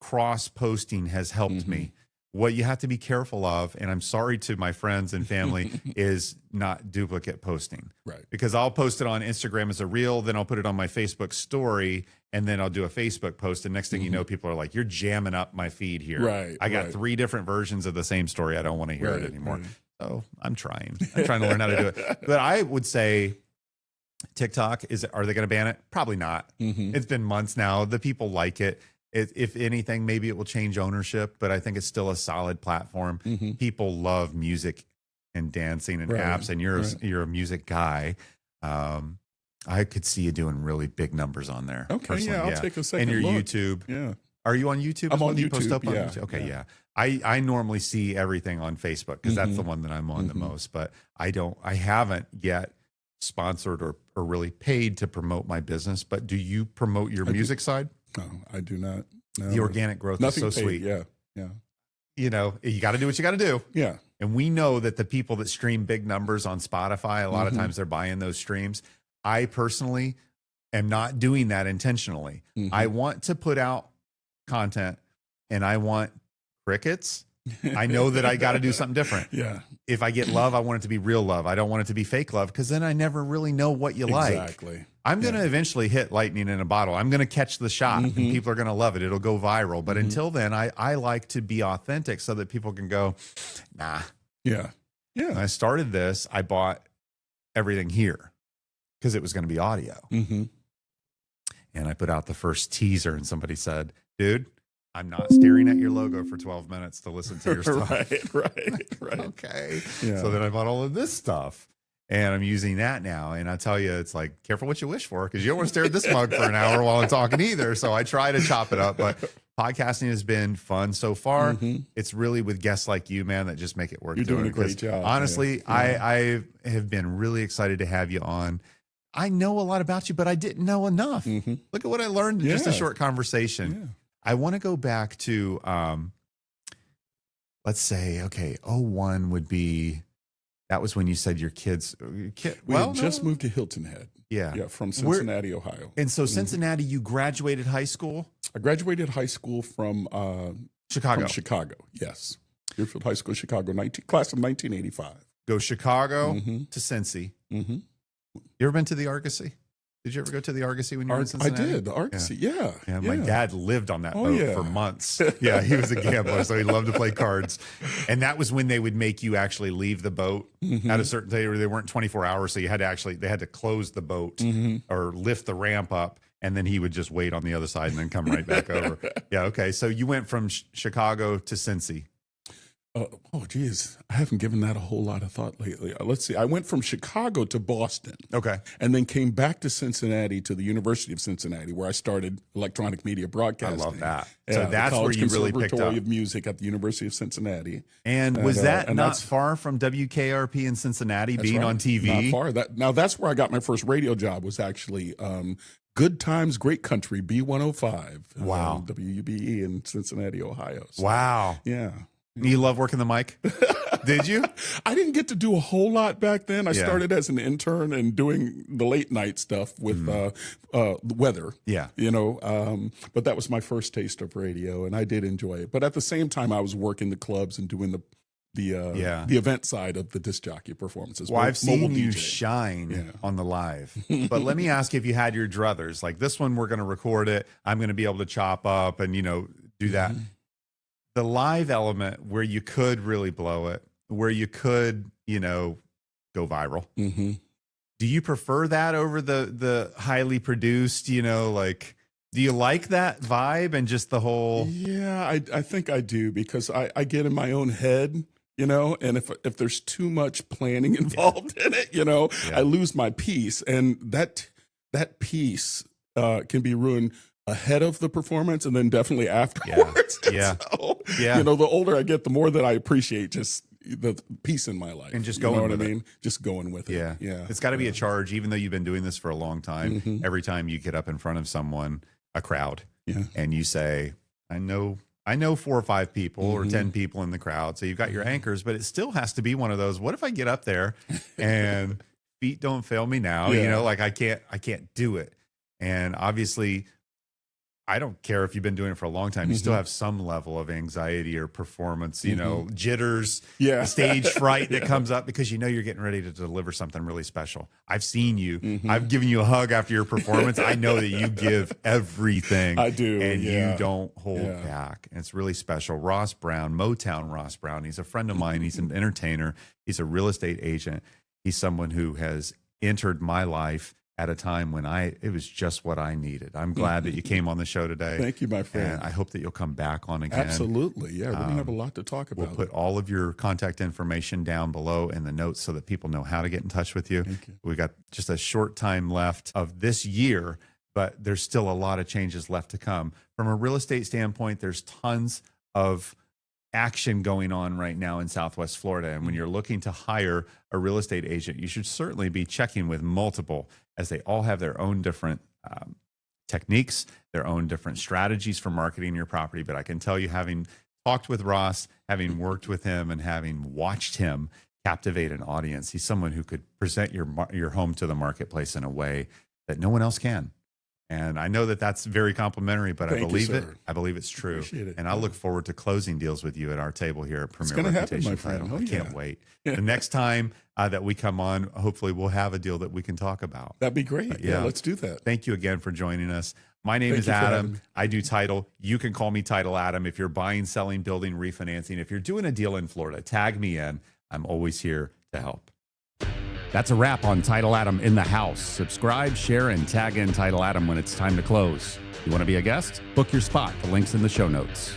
cross posting has helped me. What you have to be careful of, and I'm sorry to my friends and family, is not duplicate posting. Right. Because I'll post it on Instagram as a reel, then I'll put it on my Facebook story, and then I'll do a Facebook post. And next thing you know, people are like, you're jamming up my feed here. Right. I got 3 different versions of the same story. I don't want to hear it anymore. So I'm trying to learn how to do it. But I would say TikTok, are they going to ban it? Probably not. It's been months now. The people like it. If anything, maybe it will change ownership, but I think it's still a solid platform. People love music and dancing and apps, and you're a music guy. I could see you doing really big numbers on there. Okay, I'll take a second and your look. YouTube. Are you on YouTube? I'm on You post YouTube. up on Yeah. YouTube? Okay, yeah. I normally see everything on Facebook because that's the one that I'm on the most. But I haven't yet sponsored or really paid to promote my business. But do you promote your music side? No, I do not. No. The organic growth Nothing is so paid. sweet. Yeah, yeah. You know, you got to do what you got to do. Yeah. And we know that the people that stream big numbers on Spotify, a lot of times they're buying those streams. I personally am not doing that intentionally. I want to put out content and I want crickets. I know that I got to do something different. Yeah. If I get love, I want it to be real love. I don't want it to be fake love because then I never really know what you like. Exactly. I'm going to eventually hit lightning in a bottle. I'm going to catch the shot and people are going to love it. It'll go viral. But until then, I like to be authentic so that people can go, nah. Yeah. Yeah. When I started this, I bought everything here because it was going to be audio. And I put out the first teaser and somebody said, dude, I'm not staring at your logo for 12 minutes to listen to your stuff. Right. Okay. Yeah. So then I bought all of this stuff and I'm using that now. And I tell you, it's like, careful what you wish for because you don't want to stare at this mug for an hour while I'm talking either. So I try to chop it up, but podcasting has been fun so far. It's really with guests like you, man, that just make it work. You're doing a great job. Honestly, I have been really excited to have you on. I know a lot about you, but I didn't know enough. Look at what I learned in just a short conversation. Yeah. I want to go back to, let's say, okay, 01 would be, that was when you said your kids. We had just moved to Hilton Head. Yeah. From Cincinnati, Ohio. And so Cincinnati, you graduated high school? I graduated high school from Chicago. From Chicago, yes. Deerfield High School, Chicago, class of 1985. Go Chicago to Cincy. You ever been to the Argosy? Did you ever go to the Argosy when you were in Cincinnati? I did, the Argosy, yeah. My dad lived on that boat for months. Yeah, he was a gambler, so he loved to play cards. And that was when they would make you actually leave the boat at a certain day, or they weren't 24 hours, so you had to they had to close the boat or lift the ramp up, and then he would just wait on the other side and then come right back over. Yeah, okay. So you went from Chicago to Cincy. Oh, geez. I haven't given that a whole lot of thought lately. Let's see. I went from Chicago to Boston. Okay. And then came back to Cincinnati, to the University of Cincinnati, where I started electronic media broadcasting. I love that. So that's where you really picked up. Conservatory of Music at the University of Cincinnati. And was that not far from WKRP in Cincinnati, being on TV? Not far. Now, that's where I got my first radio job, was actually Good Times, Great Country, B105. Wow. WUBE in Cincinnati, Ohio. So, wow. Yeah. You love working the mic? Did you? I didn't get to do a whole lot back then. I started as an intern and doing the late night stuff with the weather. Yeah. You know, but that was my first taste of radio, and I did enjoy it. But at the same time, I was working the clubs and doing the event side of the disc jockey performances. Well, I've seen you shine on the live. But let me ask you, if you had your druthers, like this one, we're going to record it. I'm going to be able to chop up and, do that. The live element where you could really blow it, where you could, go viral. Do you prefer that over the highly produced, do you like that vibe and just the whole? Yeah, I think I do, because I get in my own head, and if there's too much planning involved in it, I lose my peace, and that piece can be ruined ahead of the performance and then definitely afterwards. Yeah. So, the older I get, the more that I appreciate just the peace in my life. And just going with it. Just going with it. Yeah. It's got to be a charge, even though you've been doing this for a long time. Every time you get up in front of someone, a crowd, and you say, I know 4 or 5 people or 10 people in the crowd. So you've got your anchors, but it still has to be one of those, what if I get up there and feet don't fail me now? I can't do it. And obviously, I don't care if you've been doing it for a long time. You still have some level of anxiety or performance, jitters, stage fright that comes up because you're getting ready to deliver something really special. I've seen you. I've given you a hug after your performance. I know that you give everything. I do. And you don't hold back. And it's really special. Ross Brown, Motown Ross Brown. He's a friend of mine. He's an entertainer. He's a real estate agent. He's someone who has entered my life at a time when it was just what I needed. I'm glad that you came on the show today. Thank you, my friend. And I hope that you'll come back on again. Absolutely. Yeah, we're going to have a lot to talk about. We'll put all of your contact information down below in the notes so that people know how to get in touch with you. Thank you. We've got just a short time left of this year, but there's still a lot of changes left to come. From a real estate standpoint, there's tons of action going on right now in Southwest Florida. And when you're looking to hire a real estate agent, you should certainly be checking with multiple, as they all have their own different techniques, their own different strategies for marketing your property. But I can tell you, having talked with Ross, having worked with him, and having watched him captivate an audience, he's someone who could present your home to the marketplace in a way that no one else can. And I know that that's very complimentary, but I believe it. I believe it's true. And I look forward to closing deals with you at our table here at Premier Reputation Title. I can't wait. The next time that we come on, hopefully we'll have a deal that we can talk about. That'd be great. Yeah, let's do that. Thank you again for joining us. My name is Adam. I do title. You can call me Title Adam. If you're buying, selling, building, refinancing, if you're doing a deal in Florida, tag me in. I'm always here to help. That's a wrap on Title Adam in the House. Subscribe, share, and tag in Title Adam when it's time to close. You want to be a guest? Book your spot. The link's in the show notes.